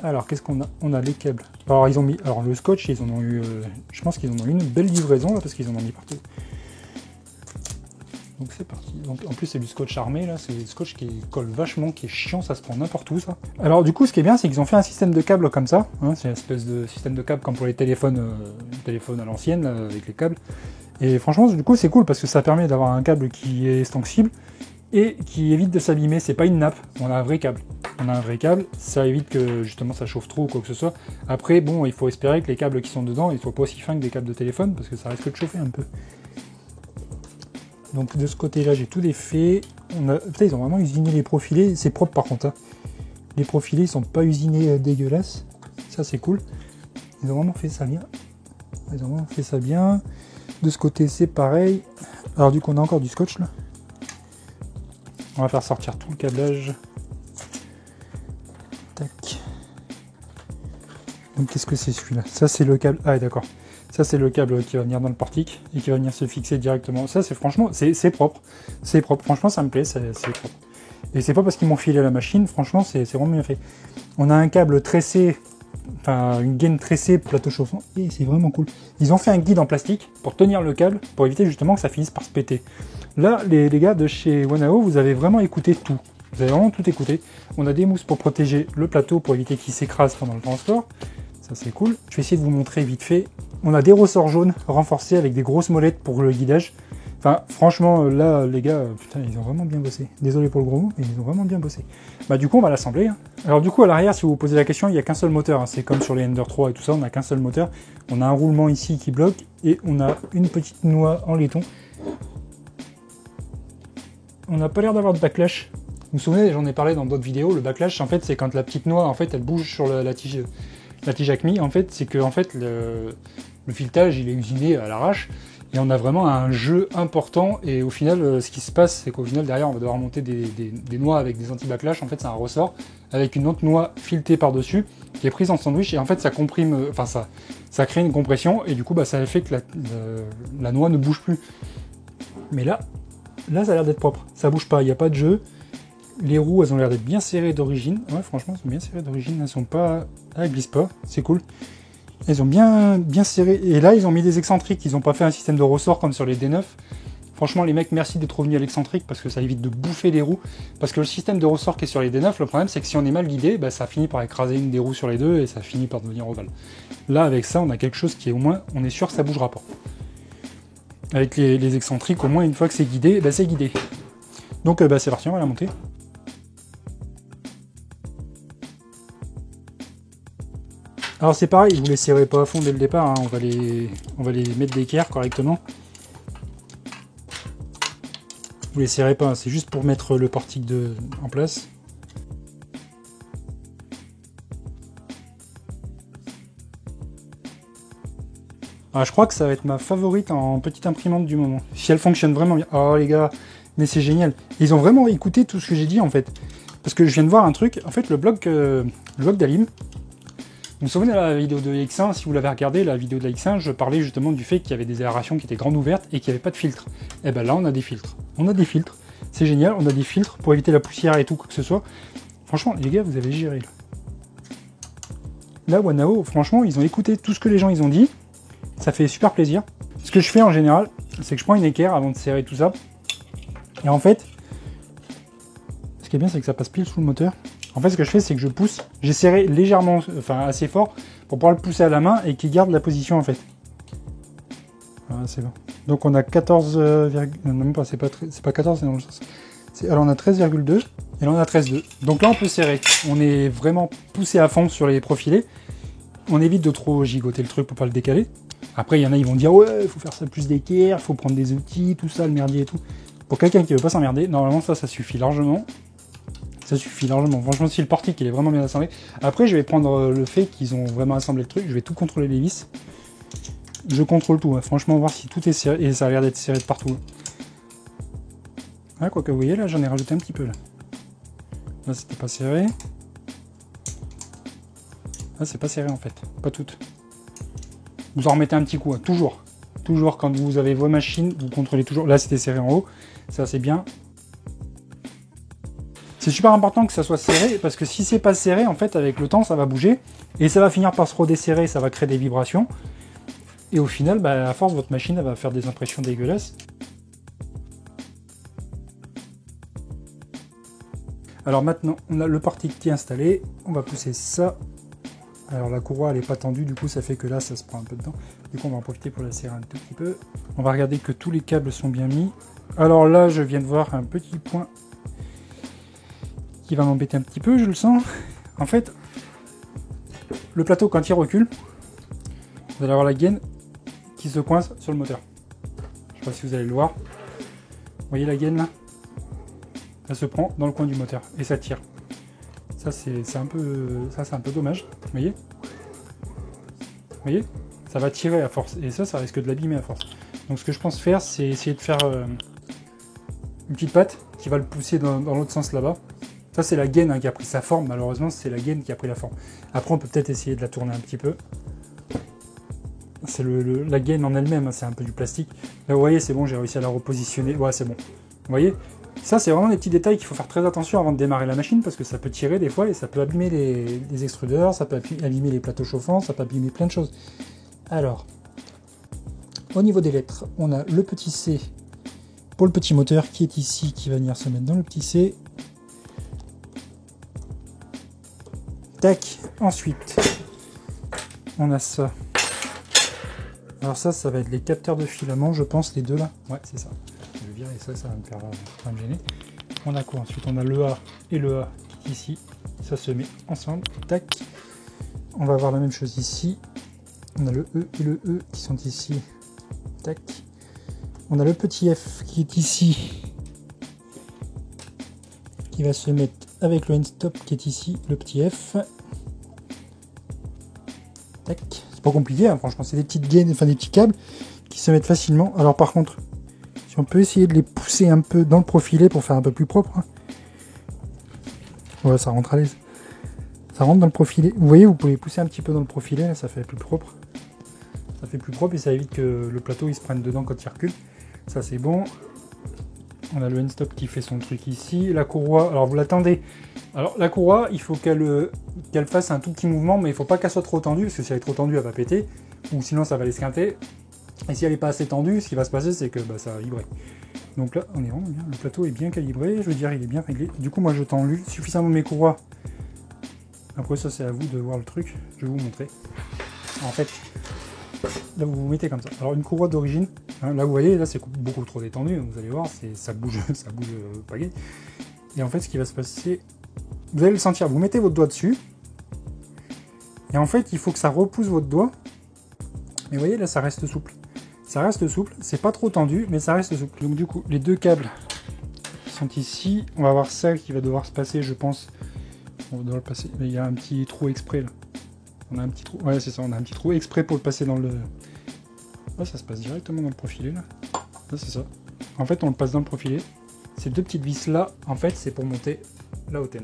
Alors, qu'est-ce qu'on a? On a les câbles. Alors, ils ont mis... Alors, le scotch, ils en ont eu... je pense qu'ils en ont eu une belle livraison, là, parce qu'ils en ont mis partout. Donc, c'est parti. Donc, en plus, c'est du scotch armé, là. C'est du scotch qui colle vachement, qui est chiant, ça se prend n'importe où, ça. Alors, du coup, ce qui est bien, c'est qu'ils ont fait un système de câbles comme ça. Hein, c'est une espèce de système de câbles comme pour les téléphones à l'ancienne, avec les câbles. Et franchement, du coup, c'est cool, parce que ça permet d'avoir un câble qui est extensible et qui évite de s'abîmer. C'est pas une nappe, on a un vrai câble. On a un vrai câble, ça évite que justement ça chauffe trop ou quoi que ce soit. Après, bon, il faut espérer que les câbles qui sont dedans, ils soient pas aussi fins que des câbles de téléphone, parce que ça risque de chauffer un peu. Donc de ce côté-là, j'ai tout défait. Putain, ils ont vraiment usiné les profilés. C'est propre par contre. Hein. Les profilés, ils sont pas usinés dégueulasses. Ça, c'est cool. Ils ont vraiment fait ça bien. Ils ont vraiment fait ça bien. De ce côté, c'est pareil. Alors du coup, on a encore du scotch là. On va faire sortir tout le câblage. Tac. Donc qu'est-ce que c'est celui-là? Ça c'est le câble. Ah d'accord. Ça c'est le câble qui va venir dans le portique et qui va venir se fixer directement. Ça c'est franchement, c'est propre. C'est propre. Franchement ça me plaît, c'est propre. Et c'est pas parce qu'ils m'ont filé la machine, franchement c'est vraiment bien fait. On a un câble tressé, enfin une gaine tressée plateau chauffant et c'est vraiment cool. Ils ont fait un guide en plastique pour tenir le câble, pour éviter justement que ça finisse par se péter. Là les gars de chez Wanao, vous avez vraiment écouté tout. Vous avez vraiment tout écouté. On a des mousses pour protéger le plateau, pour éviter qu'il s'écrase pendant le transport. Ça c'est cool. Je vais essayer de vous montrer vite fait. On a des ressorts jaunes renforcés avec des grosses molettes pour le guidage. Enfin, franchement, là, les gars, putain, ils ont vraiment bien bossé. Désolé pour le gros mot, mais ils ont vraiment bien bossé. Bah du coup, on va l'assembler. Hein. Alors du coup, à l'arrière, si vous vous posez la question, il n'y a qu'un seul moteur. Hein. C'est comme sur les Ender 3 et tout ça, on n'a qu'un seul moteur. On a un roulement ici qui bloque et on a une petite noix en laiton. On n'a pas l'air d'avoir de backlash. Vous vous souvenez, j'en ai parlé dans d'autres vidéos, le backlash, en fait, c'est quand la petite noix, en fait, elle bouge sur la tige Acme. En fait, c'est que en fait, le filetage, il est usiné à l'arrache, et on a vraiment un jeu important, et au final, ce qui se passe, c'est qu'au final, derrière, on va devoir monter des noix avec des anti-backlash. En fait, c'est un ressort, avec une autre noix filetée par-dessus, qui est prise en sandwich, et en fait, ça comprime, enfin, ça crée une compression, et du coup, bah, ça fait que la noix ne bouge plus. Mais là, ça a l'air d'être propre, ça bouge pas, il n'y a pas de jeu. Les roues, elles ont l'air d'être bien serrées d'origine. Ouais, franchement, elles sont bien serrées d'origine. Elles sont pas... Elles glissent pas. C'est cool. Elles ont bien serré. Et là, ils ont mis des excentriques. Ils n'ont pas fait un système de ressort comme sur les D9. Franchement, les mecs, merci d'être revenus à l'excentrique parce que ça évite de bouffer les roues. Parce que le système de ressort qui est sur les D9, le problème, c'est que si on est mal guidé, bah, ça finit par écraser une des roues sur les deux et ça finit par devenir ovale. Là, avec ça, on a quelque chose qui est au moins... On est sûr que ça bougera pas. Avec les excentriques, au moins, une fois que c'est guidé, bah, c'est guidé. Donc, bah, c'est parti, on va la monter. Alors c'est pareil, vous les serrez pas à fond dès le départ, hein. on va les mettre d'équerre correctement. Vous les serrez pas, c'est juste pour mettre le portique en place. Ah, je crois que ça va être ma favorite en petite imprimante du moment. Si elle fonctionne vraiment bien. Oh les gars, mais c'est génial. Ils ont vraiment écouté tout ce que j'ai dit en fait. Parce que je viens de voir un truc, en fait le bloc d'Alim, Vous vous souvenez de la vidéo de X1, si vous l'avez regardé, la vidéo de la X1, je parlais justement du fait qu'il y avait des aérations qui étaient grandes ouvertes et qu'il n'y avait pas de filtre. Et ben là, on a des filtres. On a des filtres. C'est génial, on a des filtres pour éviter la poussière et tout, quoi que ce soit. Franchement, les gars, vous avez géré. Là, Wanao, franchement, ils ont écouté tout ce que les gens ils ont dit. Ça fait super plaisir. Ce que je fais en général, c'est que je prends une équerre avant de serrer tout ça. Et en fait, ce qui est bien, c'est que ça passe pile sous le moteur. En fait, ce que je fais, c'est que je pousse. J'ai serré légèrement, enfin assez fort, pour pouvoir le pousser à la main et qu'il garde la position en fait. Voilà, c'est bon. Donc on a 14, non, même pas, c'est pas 14, c'est dans le sens. Alors on a 13,2 et là on a 13,2. Donc là on peut serrer. On est vraiment poussé à fond sur les profilés. On évite de trop gigoter le truc pour pas le décaler. Après il y en a, ils vont dire ouais, il faut faire ça plus d'équerre, il faut prendre des outils, tout ça, le merdier et tout. Pour quelqu'un qui veut pas s'emmerder, normalement ça suffit largement. Ça suffit largement. Franchement, si le portique il est vraiment bien assemblé. Après, je vais prendre le fait qu'ils ont vraiment assemblé le truc. Je vais tout contrôler les vis. Je contrôle tout. Hein. Franchement, voir si tout est serré. Et ça a l'air d'être serré de partout. Ah, quoique, vous voyez, là, j'en ai rajouté un petit peu. Là, c'était pas serré. Là, c'est pas serré en fait. Pas toutes. Vous en remettez un petit coup. Hein. Toujours. Toujours, quand vous avez vos machines, vous contrôlez toujours. Là, c'était serré en haut. Ça, c'est bien. C'est super important que ça soit serré, parce que si c'est pas serré, en fait, avec le temps, ça va bouger, et ça va finir par se redesserrer, ça va créer des vibrations, et au final, bah, à force, votre machine elle va faire des impressions dégueulasses. Alors maintenant, on a le portique qui est installé, on va pousser ça. Alors la courroie, elle n'est pas tendue, du coup, ça fait que là, ça se prend un peu dedans. Du coup, on va en profiter pour la serrer un tout petit peu. On va regarder que tous les câbles sont bien mis. Alors là, je viens de voir un petit point qui va m'embêter un petit peu, je le sens. En fait, le plateau, quand il recule, vous allez avoir la gaine qui se coince sur le moteur. Je sais pas si vous allez le voir. Vous voyez la gaine là? Ça se prend dans le coin du moteur et ça tire. Ça c'est un peu dommage. Vous voyez? Vous voyez? Ça va tirer à force et ça risque de l'abîmer à force. Donc ce que je pense faire, c'est essayer de faire une petite patte qui va le pousser dans l'autre sens là-bas. Ça c'est la gaine qui a pris sa forme, malheureusement c'est la gaine qui a pris la forme. Après on peut peut-être essayer de la tourner un petit peu. C'est la gaine en elle-même, hein, c'est un peu du plastique. Là vous voyez, c'est bon, j'ai réussi à la repositionner. Ouais, c'est bon. Vous voyez? Ça c'est vraiment des petits détails qu'il faut faire très attention avant de démarrer la machine, parce que ça peut tirer des fois et ça peut abîmer les extrudeurs, ça peut abîmer les plateaux chauffants, ça peut abîmer plein de choses. Alors, au niveau des lettres, on a le petit C pour le petit moteur qui est ici, qui va venir se mettre dans le petit C. Tac, ensuite, on a ça. Alors ça va être les capteurs de filament, je pense, les deux là. Ouais, c'est ça. Je vais virer ça, ça va me gêner. On a quoi ensuite? On a le A et le A ici. Ça se met ensemble. Tac. On va avoir la même chose ici. On a le E et le E qui sont ici. Tac. On a le petit F qui est ici. Qui va se mettre avec le end-stop qui est ici, le petit F. Tac. C'est pas compliqué, hein, franchement, c'est des petites gaines, enfin des petits câbles qui se mettent facilement. Alors par contre, si on peut essayer de les pousser un peu dans le profilet pour faire un peu plus propre. Hein. Ouais, ça rentre à l'aise. Ça rentre dans le profilet. Vous voyez, vous pouvez pousser un petit peu dans le profilet, là, ça fait plus propre. Ça fait plus propre et ça évite que le plateau il se prenne dedans quand il recule. Ça c'est bon. On a le end-stop qui fait son truc ici. La courroie, alors vous l'attendez. Alors la courroie, il faut qu'elle fasse un tout petit mouvement, mais il ne faut pas qu'elle soit trop tendue, parce que si elle est trop tendue, elle va péter, ou sinon ça va l'esquinter. Et si elle n'est pas assez tendue, ce qui va se passer, c'est que ça va vibrer. Donc là, on est vraiment bien. Le plateau est bien calibré, je veux dire, il est bien réglé. Du coup, moi je tends suffisamment mes courroies. Après ça, c'est à vous de voir le truc. Je vais vous montrer. En fait, là vous vous mettez comme ça. Alors une courroie d'origine, hein, là vous voyez, là c'est beaucoup trop détendu, vous allez voir, ça bouge pagaie. Et en fait ce qui va se passer, vous allez le sentir, vous mettez votre doigt dessus, et en fait il faut que ça repousse votre doigt, mais vous voyez là ça reste souple. Ça reste souple, c'est pas trop tendu, mais ça reste souple. Donc du coup, les deux câbles sont ici, on va avoir ça qui va devoir se passer, je pense. On va devoir le passer, mais il y a un petit trou exprès là. On a un petit trou, ouais c'est ça, on a un petit trou exprès pour le passer dans le... Oh, ça se passe directement dans le profilet là. Là c'est ça. En fait on le passe dans le profilet. Ces deux petites vis là, en fait c'est pour monter la haute end.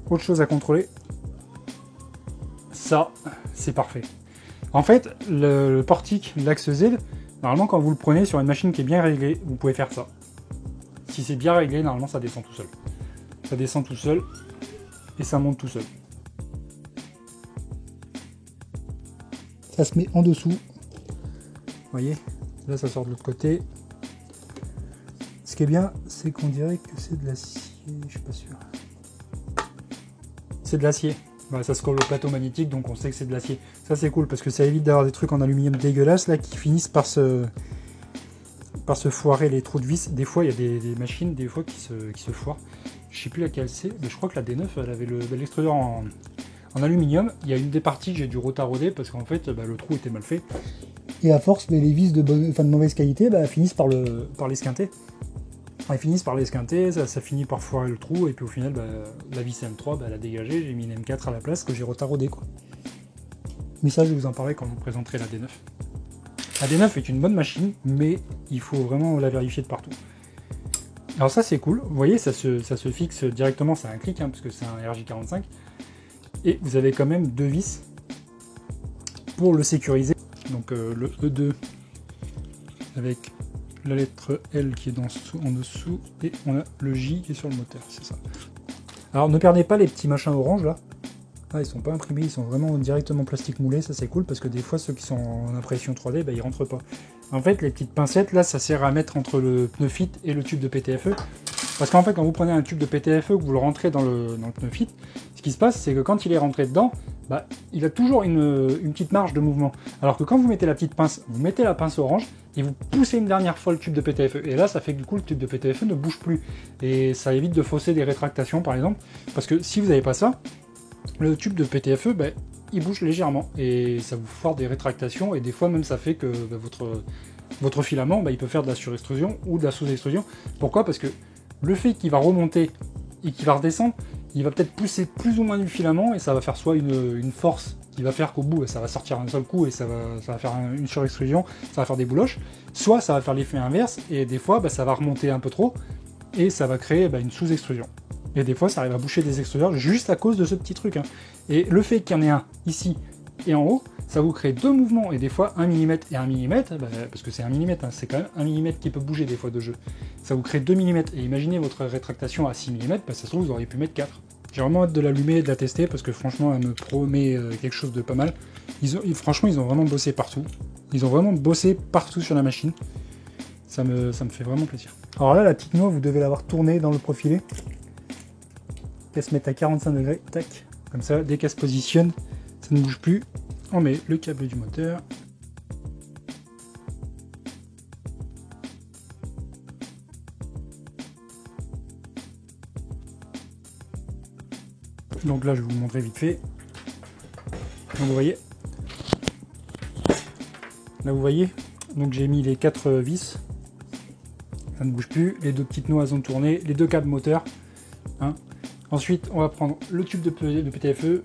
Autre chose à contrôler, ça, c'est parfait. En fait, le portique, l'axe Z, normalement quand vous le prenez sur une machine qui est bien réglée, vous pouvez faire ça. Si c'est bien réglé, normalement ça descend tout seul. Ça descend tout seul et ça monte tout seul. Ça se met en dessous. Vous voyez, là ça sort de l'autre côté. Ce qui est bien, c'est qu'on dirait que c'est de l'acier, je suis pas sûr. C'est de l'acier. Voilà, ça se colle au plateau magnétique, donc on sait que c'est de l'acier. Ça c'est cool parce que ça évite d'avoir des trucs en aluminium dégueulasses là qui finissent par se foirer les trous de vis. Des fois il y a des machines des fois qui se foirent. Je sais plus laquelle c'est, mais je crois que la D9 elle avait l'extrudeur en aluminium. Il y a une des parties que j'ai dû rotaroder parce qu'en fait le trou était mal fait. Et à force, les vis de mauvaise qualité finissent par l'esquinter. Ils finissent par l'esquinter, ça finit par foirer le trou, et puis au final, la vis M3, elle a dégagé, j'ai mis une M4 à la place que j'ai retarodé, quoi. Mais ça, je vais vous en parler quand je vous présenterai la D9. La D9 est une bonne machine, mais il faut vraiment la vérifier de partout. Alors ça, c'est cool. Vous voyez, ça se fixe directement, c'est un clic, parce que c'est un RJ45. Et vous avez quand même deux vis pour le sécuriser. Donc le E2 avec la lettre L qui est en dessous, et on a le J qui est sur le moteur, c'est ça. Alors ne perdez pas les petits machins orange là. Ah, ils sont pas imprimés, ils sont vraiment directement plastique moulé, ça c'est cool parce que des fois ceux qui sont en impression 3D, ils rentrent pas. En fait, les petites pincettes là, ça sert à mettre entre le pneu fit et le tube de PTFE. Parce qu'en fait, quand vous prenez un tube de PTFE, que vous le rentrez dans le pneu fit, ce qui se passe, c'est que quand il est rentré dedans, il a toujours une petite marge de mouvement. Alors que quand vous mettez la petite pince, vous mettez la pince orange et vous poussez une dernière fois le tube de PTFE. Et là, ça fait que du coup, le tube de PTFE ne bouge plus. Et ça évite de fausser des rétractations, par exemple. Parce que si vous n'avez pas ça, le tube de PTFE, il bouge légèrement. Et ça vous foire des rétractations. Et des fois, même, ça fait que votre filament, il peut faire de la surextrusion ou de la sous-extrusion. Pourquoi? Parce que le fait qu'il va remonter et qu'il va redescendre, il va peut-être pousser plus ou moins du filament et ça va faire soit une force qui va faire qu'au bout ça va sortir un seul coup et ça va faire une surextrusion, ça va faire des bouloches, soit ça va faire l'effet inverse et des fois ça va remonter un peu trop et ça va créer une sous-extrusion. Et des fois ça arrive à boucher des extrudeurs juste à cause de ce petit truc. Et le fait qu'il y en ait un ici et en haut, ça vous crée deux mouvements, et des fois 1 mm et 1 mm, parce que c'est 1 mm, c'est quand même 1 mm qui peut bouger des fois de jeu. Ça vous crée 2 mm, et imaginez votre rétractation à 6 mm, ça se trouve vous auriez pu mettre 4. J'ai vraiment hâte de l'allumer et de la tester, parce que franchement elle me promet quelque chose de pas mal. Franchement ils ont vraiment bossé partout. Ils ont vraiment bossé partout sur la machine. Ça me fait vraiment plaisir. Alors là la petite noix, vous devez l'avoir tournée dans le profilé. Qu'elle se mette à 45 degrés, tac. Comme ça, dès qu'elle se positionne, ça ne bouge plus. On met le câble du moteur. Donc là, je vais vous montrer vite fait. Donc vous voyez. Là, vous voyez. Donc j'ai mis les 4 vis. Ça ne bouge plus. Les deux petites noix ont tourné. Les deux câbles moteurs. Ensuite, on va prendre le tube de PTFE.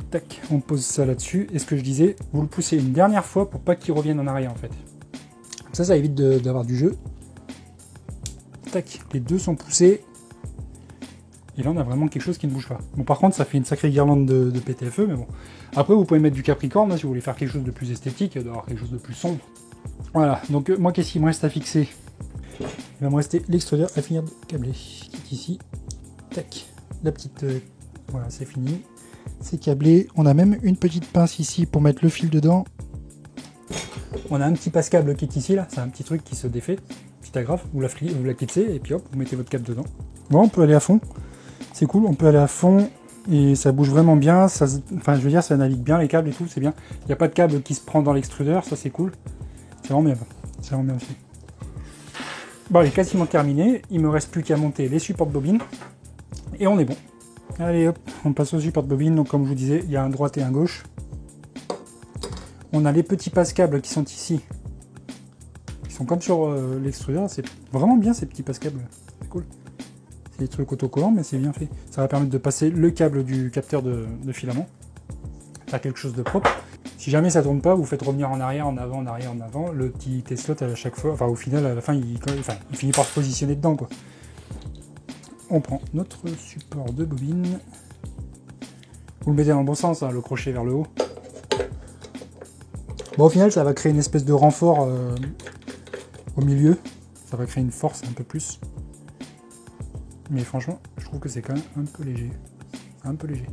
Tac, on pose ça là-dessus. Et ce que je disais, vous le poussez une dernière fois pour pas qu'il revienne en arrière en fait. Comme ça évite d'avoir du jeu. Tac, les deux sont poussés. Et là on a vraiment quelque chose qui ne bouge pas. Bon par contre ça fait une sacrée guirlande de PTFE, mais bon. Après vous pouvez mettre du Capricorne si vous voulez faire quelque chose de plus esthétique, d'avoir quelque chose de plus sombre. Voilà, donc moi qu'est-ce qu'il me reste à fixer? Il va me rester l'extrudeur à finir de câbler, qui est ici. Tac, la petite... voilà, c'est fini. C'est câblé. On a même une petite pince ici pour mettre le fil dedans. On a un petit passe-câble qui est ici, là. C'est un petit truc qui se défait. Petit agrafe, vous la clipsez et puis hop, vous mettez votre câble dedans. Bon, on peut aller à fond. C'est cool, on peut aller à fond. Et ça bouge vraiment bien. Enfin, je veux dire, ça navigue bien les câbles et tout, c'est bien. Il n'y a pas de câble qui se prend dans l'extrudeur, ça c'est cool. C'est vraiment bien. C'est vraiment bien aussi. Bon, il est quasiment terminé. Il me reste plus qu'à monter les supports de bobine. Et on est bon. Allez hop, on passe au support de bobine. Donc comme je vous disais, il y a un droite et un gauche. On a les petits passe-câbles qui sont ici. Ils sont comme sur l'extrudeur. C'est vraiment bien ces petits passe-câbles. C'est cool. C'est des trucs autocollants, mais c'est bien fait. Ça va permettre de passer le câble du capteur de filament. Faire quelque chose de propre. Si jamais ça tourne pas, vous faites revenir en arrière, en avant, en arrière, en avant. Le petit test slot à chaque fois, enfin au final, à la fin, il finit par se positionner dedans, quoi. On prend notre support de bobine. Vous le mettez dans le bon sens, hein, le crochet vers le haut. Bon, au final, ça va créer une espèce de renfort au milieu. Ça va créer une force un peu plus. Mais franchement, je trouve que c'est quand même un peu léger. Un peu léger.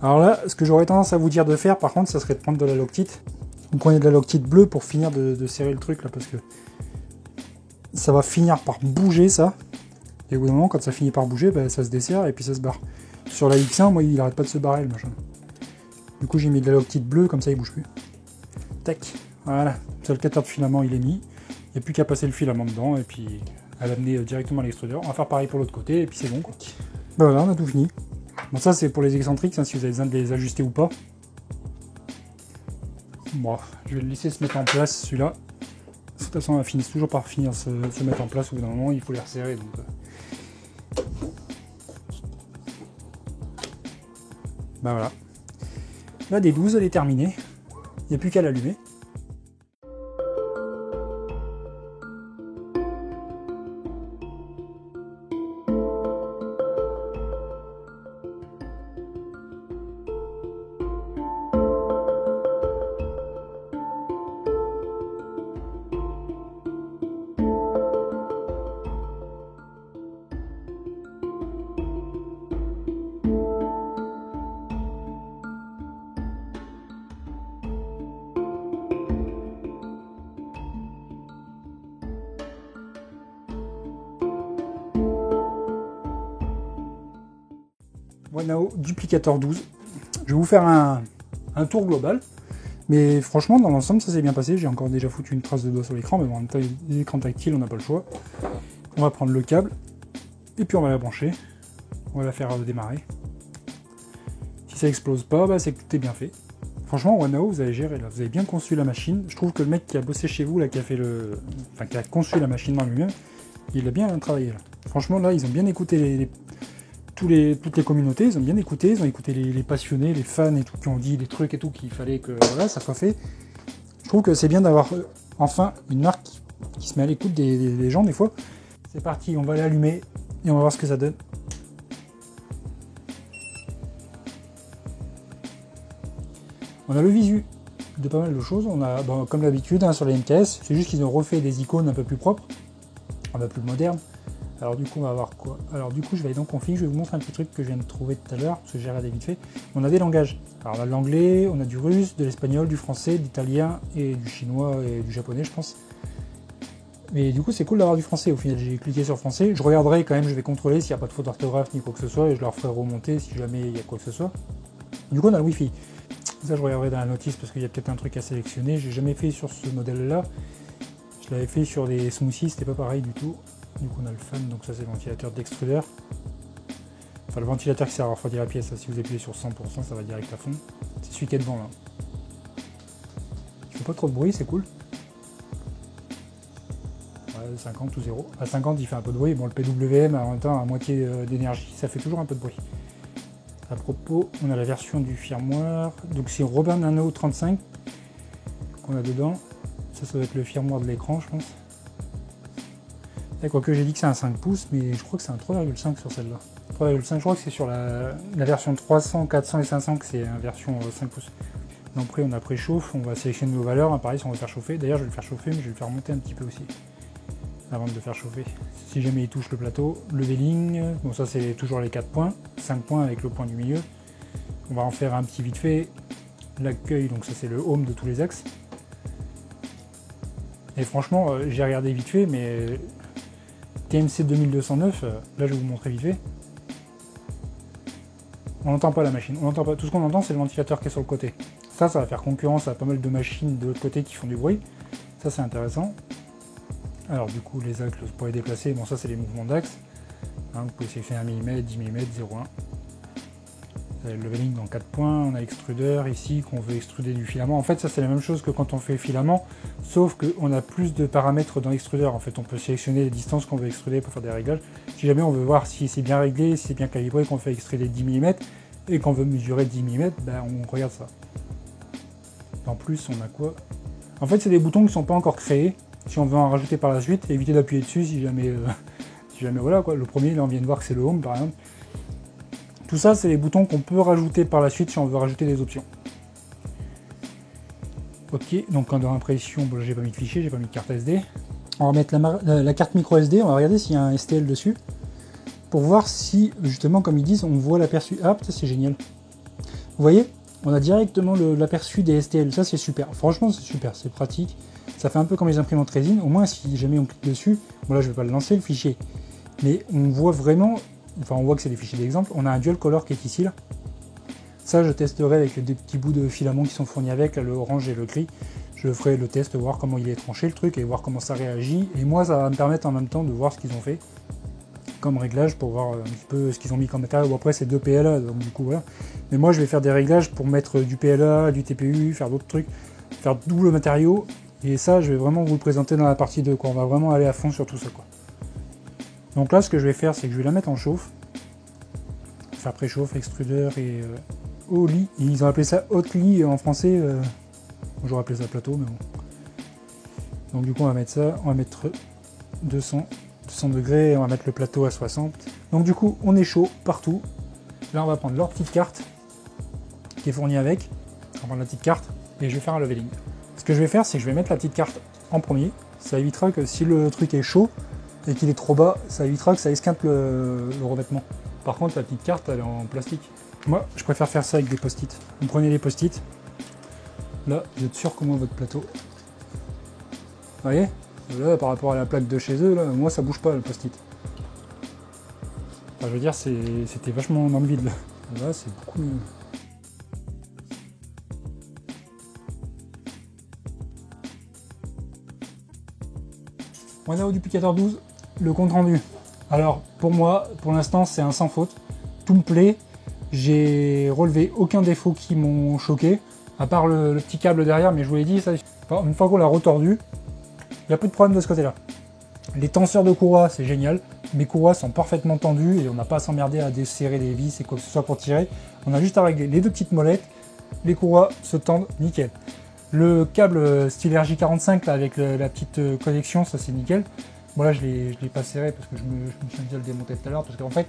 Alors là, ce que j'aurais tendance à vous dire de faire, par contre, ça serait de prendre de la Loctite. Vous prenez de la Loctite bleue pour finir de serrer le truc, là, parce que ça va finir par bouger, ça. Et au bout d'un moment, quand ça finit par bouger, bah, ça se desserre et puis ça se barre. Sur la X1, moi, il arrête pas de se barrer, le machin. Du coup, j'ai mis de la Loctite bleue, comme ça, il bouge plus. Tac, voilà. Le seul de filament, il est mis. Il n'y a plus qu'à passer le filament dedans et puis à l'amener directement à l'extrudeur. On va faire pareil pour l'autre côté et puis c'est bon, quoi. Ben voilà, on a tout fini. Bon, ça, c'est pour les excentriques, hein, si vous avez besoin de les ajuster ou pas. Bon, je vais le laisser se mettre en place, celui-là. De toute façon, on finit toujours par finir se mettre en place. Au bout d'un moment, il faut les resserrer. Donc, ben voilà. La D12, elle est terminée. Il n'y a plus qu'à l'allumer. Wanao Duplicator 12. Je vais vous faire un tour global. Mais franchement, dans l'ensemble, ça s'est bien passé. J'ai encore déjà foutu une trace de doigt sur l'écran, mais bon, en même temps, l'écran tactile, on n'a pas le choix. On va prendre le câble, et puis on va la brancher. On va la faire démarrer. Si ça explose pas, bah, c'est que tout est bien fait. Franchement, Wanao, vous avez géré là. Vous avez bien conçu la machine. Je trouve que le mec qui a bossé chez vous, là, qui a conçu la machine dans lui-même, il a bien travaillé là. Franchement, là, ils ont bien écouté toutes les communautés, ils ont bien écouté, ils ont écouté les passionnés, les fans et tout, qui ont dit des trucs et tout, qu'il fallait que voilà, ça soit fait. Je trouve que c'est bien d'avoir enfin une marque qui se met à l'écoute des gens des fois. C'est parti, on va l'allumer et on va voir ce que ça donne. On a le visu de pas mal de choses, on a, bon, comme d'habitude, hein, sur les MKS, c'est juste qu'ils ont refait des icônes un peu plus propres, un peu plus modernes. Alors du coup, on va voir quoi. Alors du coup, je vais aller dans config, je vais vous montrer un petit truc que je viens de trouver tout à l'heure, parce que j'ai regardé vite fait. On a des langages. Alors on a de l'anglais, on a du russe, de l'espagnol, du français, de l'italien et du chinois et du japonais, je pense. Mais du coup, c'est cool d'avoir du français. Au final, j'ai cliqué sur français. Je regarderai quand même, je vais contrôler s'il n'y a pas de faute d'orthographe ni quoi que ce soit, et je leur ferai remonter si jamais il y a quoi que ce soit. Du coup, on a le Wi-Fi. Ça, je regarderai dans la notice parce qu'il y a peut-être un truc à sélectionner. J'ai jamais fait sur ce modèle-là. Je l'avais fait sur des smoothies, c'était pas pareil du tout. Du coup on a le fan, donc ça c'est le ventilateur d'extrudeur. Enfin le ventilateur qui sert à refroidir la pièce, si vous appuyez sur 100%, ça va direct à fond. C'est celui qui est devant là. Il fait pas trop de bruit, c'est cool. Ouais, 50 ou 0. À 50 il fait un peu de bruit, bon le PWM en même temps à moitié d'énergie, ça fait toujours un peu de bruit. À propos, on a la version du firmware, donc c'est Robin Nano 35 qu'on a dedans. Ça doit être le firmware de l'écran je pense. Quoique j'ai dit que c'est un 5 pouces, mais je crois que c'est un 3,5 sur celle-là. 3,5, je crois que c'est sur la version 300, 400 et 500 que c'est une version 5 pouces. Donc après on a préchauffe, on va sélectionner nos valeurs, hein, pareil si on veut faire chauffer. D'ailleurs je vais le faire chauffer, mais je vais le faire monter un petit peu aussi, avant de le faire chauffer. Si jamais il touche le plateau, leveling, bon ça c'est toujours les 4 points, 5 points avec le point du milieu. On va en faire un petit vite fait. L'accueil, donc ça c'est le home de tous les axes. Et franchement, j'ai regardé vite fait, mais TMC 2209, là je vais vous montrer vite fait. On n'entend pas la machine, on n'entend pas. Tout ce qu'on entend c'est le ventilateur qui est sur le côté. Ça va faire concurrence à pas mal de machines de l'autre côté qui font du bruit. Ça c'est intéressant. Alors du coup les axes, vous pouvez déplacer, bon ça c'est les mouvements d'axe. Hein, vous pouvez sélectionner 1 mm, 10 mm, 0,1. Le leveling dans 4 points, on a extrudeur ici qu'on veut extruder du filament. En fait ça c'est la même chose que quand on fait filament, sauf qu'on a plus de paramètres dans l'extrudeur. En fait on peut sélectionner les distances qu'on veut extruder pour faire des réglages. Si jamais on veut voir si c'est bien réglé, si c'est bien calibré, qu'on fait extruder 10 mm, et qu'on veut mesurer 10 mm, ben on regarde ça. En plus, on a quoi? En fait, c'est des boutons qui ne sont pas encore créés. Si on veut en rajouter par la suite, éviter d'appuyer dessus si jamais, voilà quoi. Le premier, là, on vient de voir que c'est le Home par exemple. Tout ça, c'est les boutons qu'on peut rajouter par la suite si on veut rajouter des options. Ok, donc en impression, bon, j'ai pas mis de fichier, j'ai pas mis de carte SD. On va mettre la carte micro SD, on va regarder s'il y a un STL dessus. Pour voir si, justement, comme ils disent, on voit l'aperçu. Ah, putain, c'est génial. Vous voyez, on a directement l'aperçu des STL. Ça, c'est super. Franchement, c'est super, c'est pratique. Ça fait un peu comme les imprimantes résine. Au moins, si jamais on clique dessus, bon là, je vais pas le lancer, le fichier. Mais on voit vraiment, enfin, on voit que c'est des fichiers d'exemple. On a un dual color qui est ici, là. Ça, je testerai avec les deux petits bouts de filament qui sont fournis avec, là, le orange et le gris. Je ferai le test, voir comment il est tranché, le truc, et voir comment ça réagit. Et moi, ça va me permettre en même temps de voir ce qu'ils ont fait comme réglage pour voir un petit peu ce qu'ils ont mis comme matériel. Bon, après, c'est 2 PLA, donc du coup, voilà. Mais moi, je vais faire des réglages pour mettre du PLA, du TPU, faire d'autres trucs, faire double matériau. Et ça, je vais vraiment vous le présenter dans la partie 2, quoi. On va vraiment aller à fond sur tout ça, quoi. Donc là, ce que je vais faire, c'est que je vais la mettre en chauffe. Faire préchauffe, extrudeur et au lit. Ils ont appelé ça hot lit en français. J'aurais appelé ça plateau, mais bon. Donc du coup, on va mettre ça. On va mettre 200 degrés et on va mettre le plateau à 60. Donc du coup, on est chaud partout. Là, on va prendre leur petite carte qui est fournie avec. On va prendre la petite carte et je vais faire un leveling. Ce que je vais faire, c'est que je vais mettre la petite carte en premier. Ça évitera que si le truc est chaud et qu'il est trop bas, ça évitera que ça esquinte le revêtement. Par contre, la petite carte, elle est en plastique. Moi, je préfère faire ça avec des post-it. Vous prenez les post-it. Là, vous êtes sûr comment votre plateau. Vous voyez? Là, par rapport à la plaque de chez eux, là, moi, ça bouge pas le post-it. Enfin, je veux dire, c'était vachement dans le vide. Là, c'est beaucoup mieux. Wanao Duplicator 12, le compte rendu. Alors, pour moi, pour l'instant, c'est un sans faute. Tout me plaît. J'ai relevé aucun défaut qui m'ont choqué, à part le petit câble derrière, mais je vous l'ai dit, ça, une fois qu'on l'a retordu, il n'y a plus de problème de ce côté-là. Les tenseurs de courroies, c'est génial. Mes courroies sont parfaitement tendues et on n'a pas à s'emmerder à desserrer les vis et quoi que ce soit pour tirer. On a juste à régler les deux petites molettes. Les courroies se tendent nickel. Le câble style RJ45 là, avec la petite connexion, ça c'est nickel. Bon là je l'ai pas serré parce que je me suis dit à le démonter tout à l'heure parce qu'en fait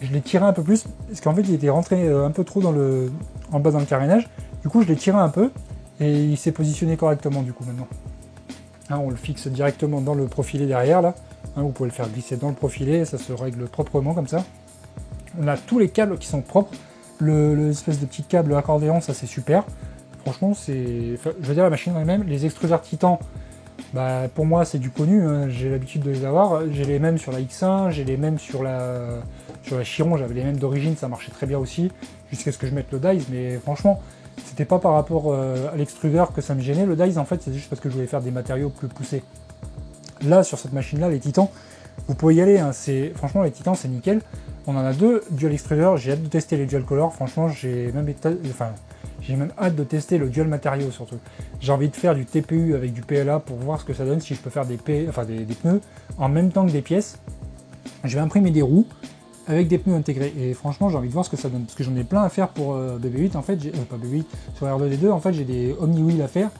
je l'ai tiré un peu plus parce qu'en fait il était rentré un peu trop en bas dans le carénage. Du coup je l'ai tiré un peu et il s'est positionné correctement du coup maintenant. Hein, on le fixe directement dans le profilé derrière là. Hein, vous pouvez le faire glisser dans le profilé, ça se règle proprement comme ça. On a tous les câbles qui sont propres. L'espèce de petit câble accordéon, ça c'est super. Franchement, je veux dire, la machine elle-même, les extrudeurs Titan, bah, pour moi c'est du connu, hein. J'ai l'habitude de les avoir. J'ai les mêmes sur la X1, j'ai les mêmes sur la Chiron, j'avais les mêmes d'origine, ça marchait très bien aussi, jusqu'à ce que je mette le dies, mais franchement, c'était pas par rapport à l'extrudeur que ça me gênait. Le dies, en fait, c'est juste parce que je voulais faire des matériaux plus poussés. Là, sur cette machine-là, les Titans, vous pouvez y aller, hein. Franchement, les Titans, c'est nickel. On en a deux dual extrudeurs, j'ai hâte de tester les dual color, franchement, j'ai même hâte de tester le dual matériau surtout. J'ai envie de faire du TPU avec du PLA pour voir ce que ça donne, si je peux faire des pneus en même temps que des pièces. Je vais imprimer des roues avec des pneus intégrés et franchement j'ai envie de voir ce que ça donne parce que j'en ai plein à faire pour BB8 en fait, pas BB8, sur R2D2 en fait j'ai des Omni Wheel à faire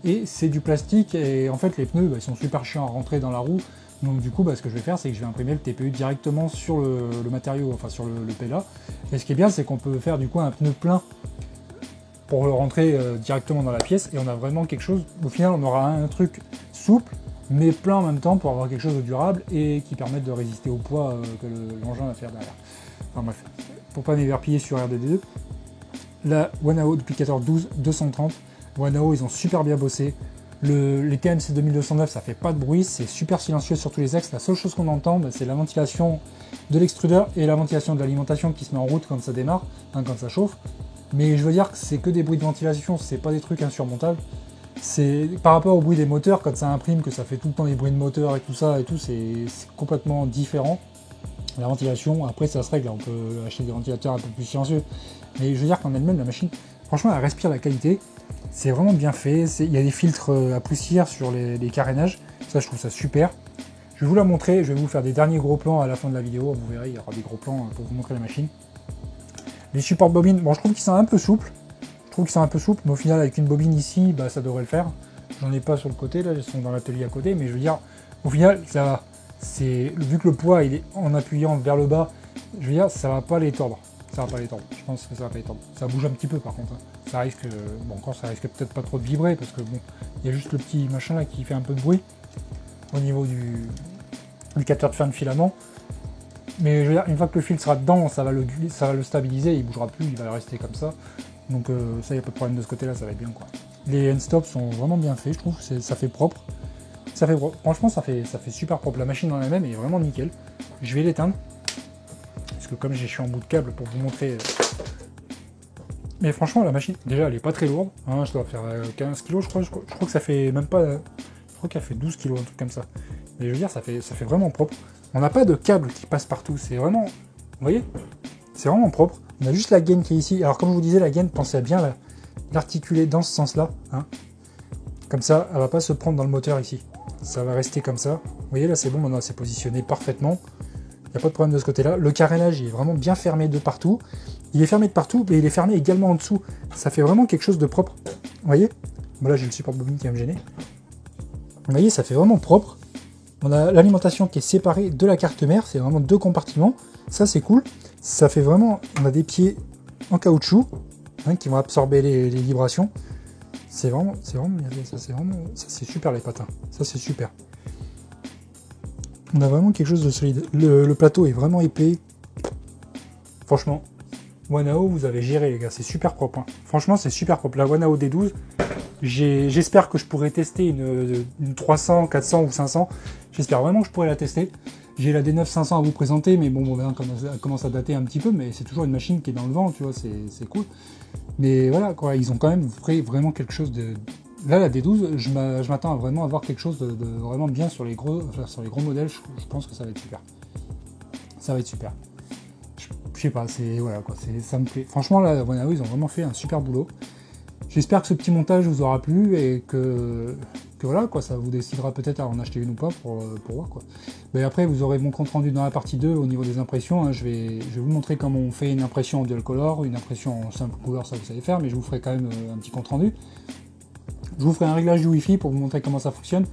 et c'est du plastique et en fait les pneus ils sont super chiants à rentrer dans la roue. Donc du coup, ce que je vais faire, c'est que je vais imprimer le TPU directement sur le matériau, enfin sur le PLA. Et ce qui est bien, c'est qu'on peut faire du coup un pneu plein pour le rentrer directement dans la pièce. Et on a vraiment quelque chose, au final, on aura un truc souple, mais plein en même temps pour avoir quelque chose de durable et qui permette de résister au poids que l'engin va faire derrière. Enfin bref, pour pas m'éverpiller sur R2D2. La Wanao Duplicator 12 230. Wanao, ils ont super bien bossé. Les TMC 2209, ça fait pas de bruit, c'est super silencieux sur tous les axes. La seule chose qu'on entend, c'est la ventilation de l'extrudeur et la ventilation de l'alimentation qui se met en route quand ça démarre, hein, quand ça chauffe. Mais je veux dire que c'est que des bruits de ventilation, c'est pas des trucs insurmontables. C'est par rapport au bruit des moteurs, quand ça imprime, que ça fait tout le temps des bruits de moteur et tout ça, c'est complètement différent. La ventilation, après ça se règle, on peut acheter des ventilateurs un peu plus silencieux. Mais je veux dire qu'en elle-même, la machine, franchement, elle respire la qualité. C'est vraiment bien fait, il y a des filtres à poussière sur les carénages, ça je trouve ça super. Je vais vous la montrer, je vais vous faire des derniers gros plans à la fin de la vidéo, vous verrez il y aura des gros plans pour vous montrer la machine. Les supports de bobine, bon, je trouve qu'ils sont un peu souples. Mais au final, avec une bobine ici, bah, ça devrait le faire. J'en ai pas sur le côté, là, ils sont dans l'atelier à côté, mais je veux dire, au final, ça va. Vu que le poids, il est en appuyant vers le bas, je veux dire, ça va pas les tordre. Ça va pas les tordre. Je pense que ça va pas les tordre. Ça bouge un petit peu, par contre. Hein. Ça risque, bon, encore, ça risque peut-être pas trop de vibrer, parce que bon, il y a juste le petit machin là qui fait un peu de bruit au niveau du capteur de fin de filament. Mais je veux dire, une fois que le fil sera dedans, ça va le stabiliser, il bougera plus, il va rester comme ça. Donc ça, il n'y a pas de problème de ce côté-là, ça va être bien quoi. Les end-stops sont vraiment bien faits, je trouve, ça fait propre. Franchement, ça fait super propre. La machine en elle-même est vraiment nickel. Je vais l'éteindre. Parce que comme je suis en bout de câble pour vous montrer... Mais franchement, la machine, déjà, elle est pas très lourde. Hein, je dois faire 15 kg, je crois que ça fait même pas... Je crois qu'elle fait 12 kg, un truc comme ça. Mais je veux dire, ça fait vraiment propre. On n'a pas de câble qui passe partout. C'est vraiment... Vous voyez? C'est vraiment propre. On a juste la gaine qui est ici. Alors comme je vous disais, la gaine, pensez à bien l'articuler dans ce sens-là. Hein. Comme ça, elle va pas se prendre dans le moteur ici. Ça va rester comme ça. Vous voyez, là c'est bon, maintenant c'est positionné parfaitement. Il n'y a pas de problème de ce côté-là. Le carénage il est vraiment bien fermé de partout. Il est fermé de partout, mais il est fermé également en dessous. Ça fait vraiment quelque chose de propre. Vous voyez? Bon, là j'ai le support bobine qui va me gêner. Vous voyez, ça fait vraiment propre. On a l'alimentation qui est séparée de la carte mère. C'est vraiment 2 compartiments. Ça c'est cool. Ça fait vraiment... On a des pieds en caoutchouc hein, qui vont absorber les vibrations. C'est vraiment, ça c'est super les patins, ça c'est super. On a vraiment quelque chose de solide. Le plateau est vraiment épais. Franchement, Wanao, vous avez géré les gars, c'est super propre. Hein. Franchement, c'est super propre. La Wanao D12, j'espère que je pourrai tester une 300, 400 ou 500. J'espère vraiment que je pourrai la tester. J'ai la D9 500 à vous présenter, mais bon, elle commence à dater un petit peu, mais c'est toujours une machine qui est dans le vent, tu vois, c'est cool. Mais voilà, quoi, ils ont quand même vraiment quelque chose de... Là, la D12, je m'attends à vraiment avoir quelque chose de vraiment bien sur les gros modèles. Je pense que ça va être super. Ça va être super. Je sais pas, voilà, quoi, ça me plaît. Franchement, là, Wanao, ils ont vraiment fait un super boulot. J'espère que ce petit montage vous aura plu et que voilà, quoi, ça vous décidera peut-être à en acheter une ou pas pour voir, quoi. Mais après, vous aurez mon compte rendu dans la partie 2 au niveau des impressions. Hein, je vais vous montrer comment on fait une impression en dual color, une impression en simple couleur, ça vous savez faire, mais je vous ferai quand même un petit compte rendu. Je vous ferai un réglage du Wi-Fi pour vous montrer comment ça fonctionne.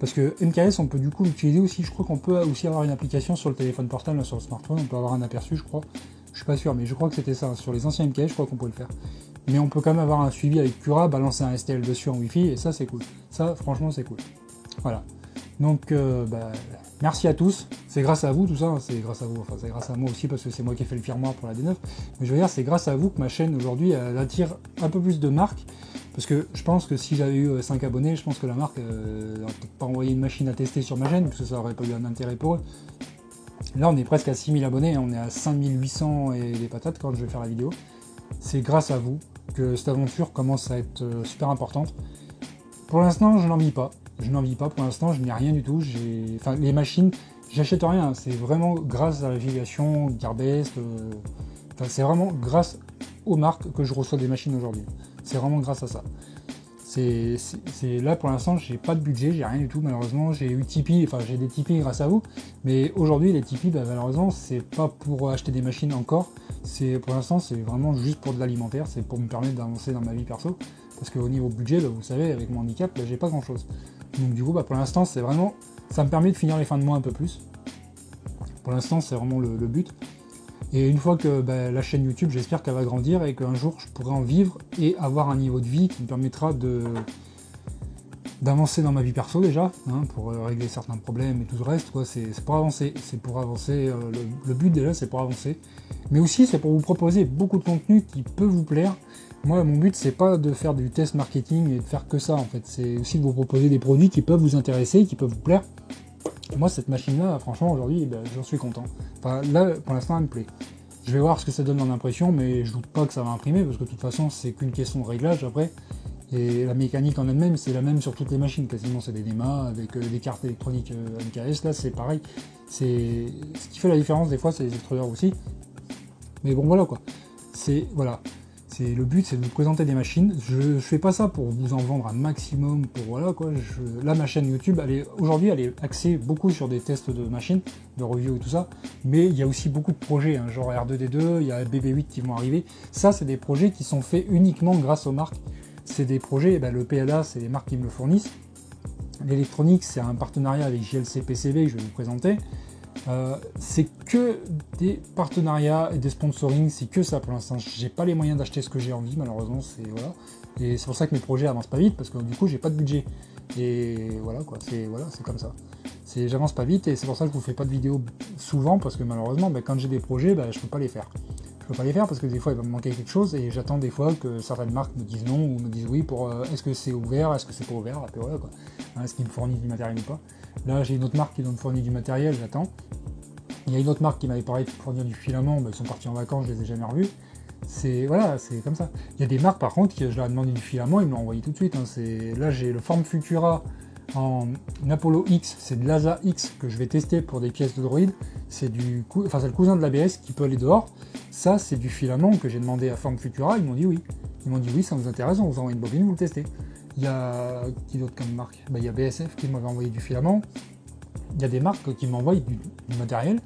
Parce que MKS, on peut du coup l'utiliser aussi. Je crois qu'on peut aussi avoir une application sur le téléphone portable, sur le smartphone. On peut avoir un aperçu, je crois. Je suis pas sûr, mais je crois que c'était ça. Sur les anciens MKS, je crois qu'on peut le faire. Mais on peut quand même avoir un suivi avec Cura, balancer un STL dessus en Wi-Fi, et ça, c'est cool. Ça, franchement, c'est cool. Voilà. Donc, merci à tous. C'est grâce à vous, tout ça. C'est grâce à vous. Enfin, c'est grâce à moi aussi, parce que c'est moi qui ai fait le firmware pour la D9. Mais je veux dire, c'est grâce à vous que ma chaîne, aujourd'hui, elle attire un peu plus de marques. Parce que je pense que si j'avais eu 5 abonnés, je pense que la marque n'aurait peut-être pas envoyé une machine à tester sur ma chaîne, parce que ça n'aurait pas eu un intérêt pour eux. Là, on est presque à 6000 abonnés, on est à 5800 et des patates quand je vais faire la vidéo. C'est grâce à vous que cette aventure commence à être super importante. Pour l'instant, je n'en vis pas. Pour l'instant, je n'ai rien du tout. Enfin, les machines, j'achète rien. C'est vraiment grâce à l'affiliation, Gearbest. Enfin, c'est vraiment grâce aux marques que je reçois des machines aujourd'hui. C'est vraiment grâce à ça. Là pour l'instant, j'ai pas de budget, j'ai rien du tout malheureusement. J'ai eu Tipeee, enfin j'ai des Tipeee grâce à vous, mais aujourd'hui les Tipeee, malheureusement, c'est pas pour acheter des machines encore. Pour l'instant, c'est vraiment juste pour de l'alimentaire, c'est pour me permettre d'avancer dans ma vie perso. Parce qu'au niveau budget, vous savez, avec mon handicap, j'ai pas grand chose. Donc du coup, pour l'instant, c'est vraiment, ça me permet de finir les fins de mois un peu plus. Pour l'instant, c'est vraiment le but. Et une fois que la chaîne YouTube, j'espère qu'elle va grandir et qu'un jour je pourrai en vivre et avoir un niveau de vie qui me permettra d'avancer dans ma vie perso déjà, hein, pour régler certains problèmes et tout le reste, quoi. C'est pour avancer. C'est pour avancer. Le but déjà, c'est pour avancer. Mais aussi, c'est pour vous proposer beaucoup de contenu qui peut vous plaire. Moi, mon but, c'est pas de faire du test marketing et de faire que ça, en fait. C'est aussi de vous proposer des produits qui peuvent vous intéresser, qui peuvent vous plaire. Moi, cette machine-là, franchement, aujourd'hui, j'en suis content. Enfin, là, pour l'instant, elle me plaît. Je vais voir ce que ça donne en impression, mais je doute pas que ça va imprimer, parce que de toute façon, c'est qu'une question de réglage après. Et la mécanique en elle-même, c'est la même sur toutes les machines, quasiment. C'est des NEMA avec des cartes électroniques MKS. Là, c'est pareil. Ce qui fait la différence, des fois, c'est les extrudeurs aussi. Mais bon, voilà, quoi. C'est Le but, c'est de vous présenter des machines. Je fais pas ça pour vous en vendre un maximum, pour voilà quoi. Là, ma chaîne YouTube, aujourd'hui, elle est axée beaucoup sur des tests de machines, de review et tout ça. Mais il y a aussi beaucoup de projets, hein, genre R2D2, il y a BB8 qui vont arriver. Ça, c'est des projets qui sont faits uniquement grâce aux marques. C'est des projets, le PLA, c'est les marques qui me le fournissent. L'électronique, c'est un partenariat avec JLC PCB que je vais vous présenter. C'est que des partenariats et des sponsoring, c'est que ça pour l'instant. J'ai pas les moyens d'acheter ce que j'ai envie, malheureusement, voilà. Et c'est pour ça que mes projets avancent pas vite, parce que du coup j'ai pas de budget. Et voilà quoi, c'est comme ça. J'avance pas vite et c'est pour ça que je vous fais pas de vidéos souvent, parce que malheureusement quand j'ai des projets, je peux pas les faire. Je peux pas les faire parce que des fois il va me manquer quelque chose et j'attends des fois que certaines marques me disent non ou me disent oui pour est-ce que c'est ouvert, est-ce que c'est pas ouvert, et puis voilà quoi. Est-ce qu'ils me fournissent du matériel ou pas. Là j'ai une autre marque qui doit me fournir du matériel, j'attends. Il y a une autre marque qui m'avait parlé de fournir du filament, ils sont partis en vacances, je les ai jamais revus. C'est comme ça. Il y a des marques par contre que je leur ai demandé du filament, ils me l'ont envoyé tout de suite. Là j'ai le Form Futura en Apollo X, c'est de l'ASA X que je vais tester pour des pièces de Droid. C'est le cousin de l'ABS qui peut aller dehors. Ça c'est du filament que j'ai demandé à Form Futura, ils m'ont dit oui. Ils m'ont dit oui, ça vous intéresse, on vous envoie une bobine, vous le testez. Il y a qui d'autre comme marque? Il y a BSF qui m'avait envoyé du filament. Il y a des marques qui m'envoient du matériel,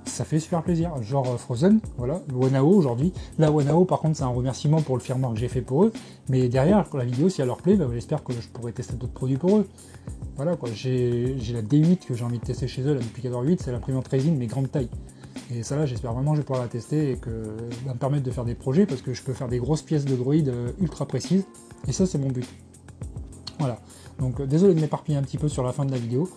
ça fait super plaisir, genre Frozen, voilà, Wanao aujourd'hui. Là, Wanao, par contre, c'est un remerciement pour le firmware que j'ai fait pour eux, mais derrière, la vidéo, si elle leur plaît, j'espère que je pourrai tester d'autres produits pour eux. Voilà quoi, j'ai la D8 que j'ai envie de tester chez eux, la Duplicator 8, c'est l'imprimante résine, mais grande taille. Et ça là, j'espère vraiment que je vais pouvoir la tester et que ça va me permettre de faire des projets, parce que je peux faire des grosses pièces de droïdes ultra précises, et ça, c'est mon but. Voilà. Donc désolé de m'éparpiller un petit peu sur la fin de la vidéo.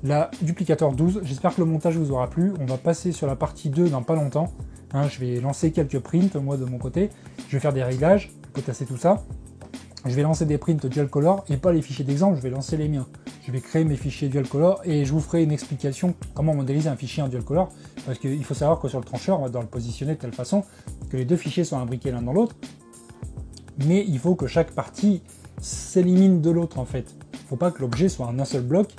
La Duplicator 12, j'espère que le montage vous aura plu. On va passer sur la partie 2 dans pas longtemps. Je vais lancer quelques prints, moi de mon côté. Je vais faire des réglages, potasser tout ça. Je vais lancer des prints dual color et pas les fichiers d'exemple, je vais lancer les miens. Je vais créer mes fichiers dual color et je vous ferai une explication comment modéliser un fichier en dual color. Parce qu'il faut savoir que sur le trancheur, on va devoir le positionner de telle façon que les deux fichiers soient imbriqués l'un dans l'autre. Mais il faut que chaque partie s'élimine de l'autre en fait. Il ne faut pas que l'objet soit un seul bloc.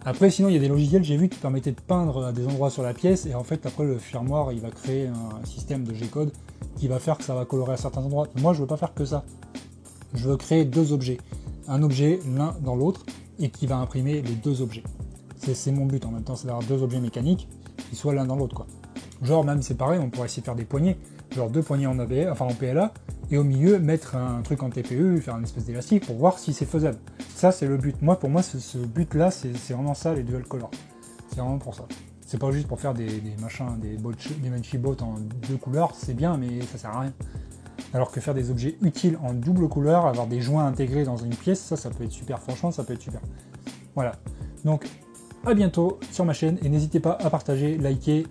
Après, sinon, il y a des logiciels, j'ai vu, qui permettaient de peindre à des endroits sur la pièce, et en fait, après, le firmware, il va créer un système de G-code qui va faire que ça va colorer à certains endroits. Moi, je veux pas faire que ça. Je veux créer deux objets. Un objet l'un dans l'autre, et qui va imprimer les deux objets. C'est mon but en même temps, c'est d'avoir deux objets mécaniques qui soient l'un dans l'autre, quoi. Genre, même, c'est pareil, on pourrait essayer de faire des poignées. Genre deux poignées en ABS, enfin en PLA, et au milieu, mettre un truc en TPU, faire une espèce d'élastique pour voir si c'est faisable. Ça, c'est le but. Pour moi, ce but-là, c'est vraiment ça, les dual color. C'est vraiment pour ça. C'est pas juste pour faire des machins, des Manchibots en deux couleurs, c'est bien, mais ça sert à rien. Alors que faire des objets utiles en double couleur, avoir des joints intégrés dans une pièce, ça peut être super. Franchement, ça peut être super. Voilà. Donc, à bientôt sur ma chaîne, et n'hésitez pas à partager, liker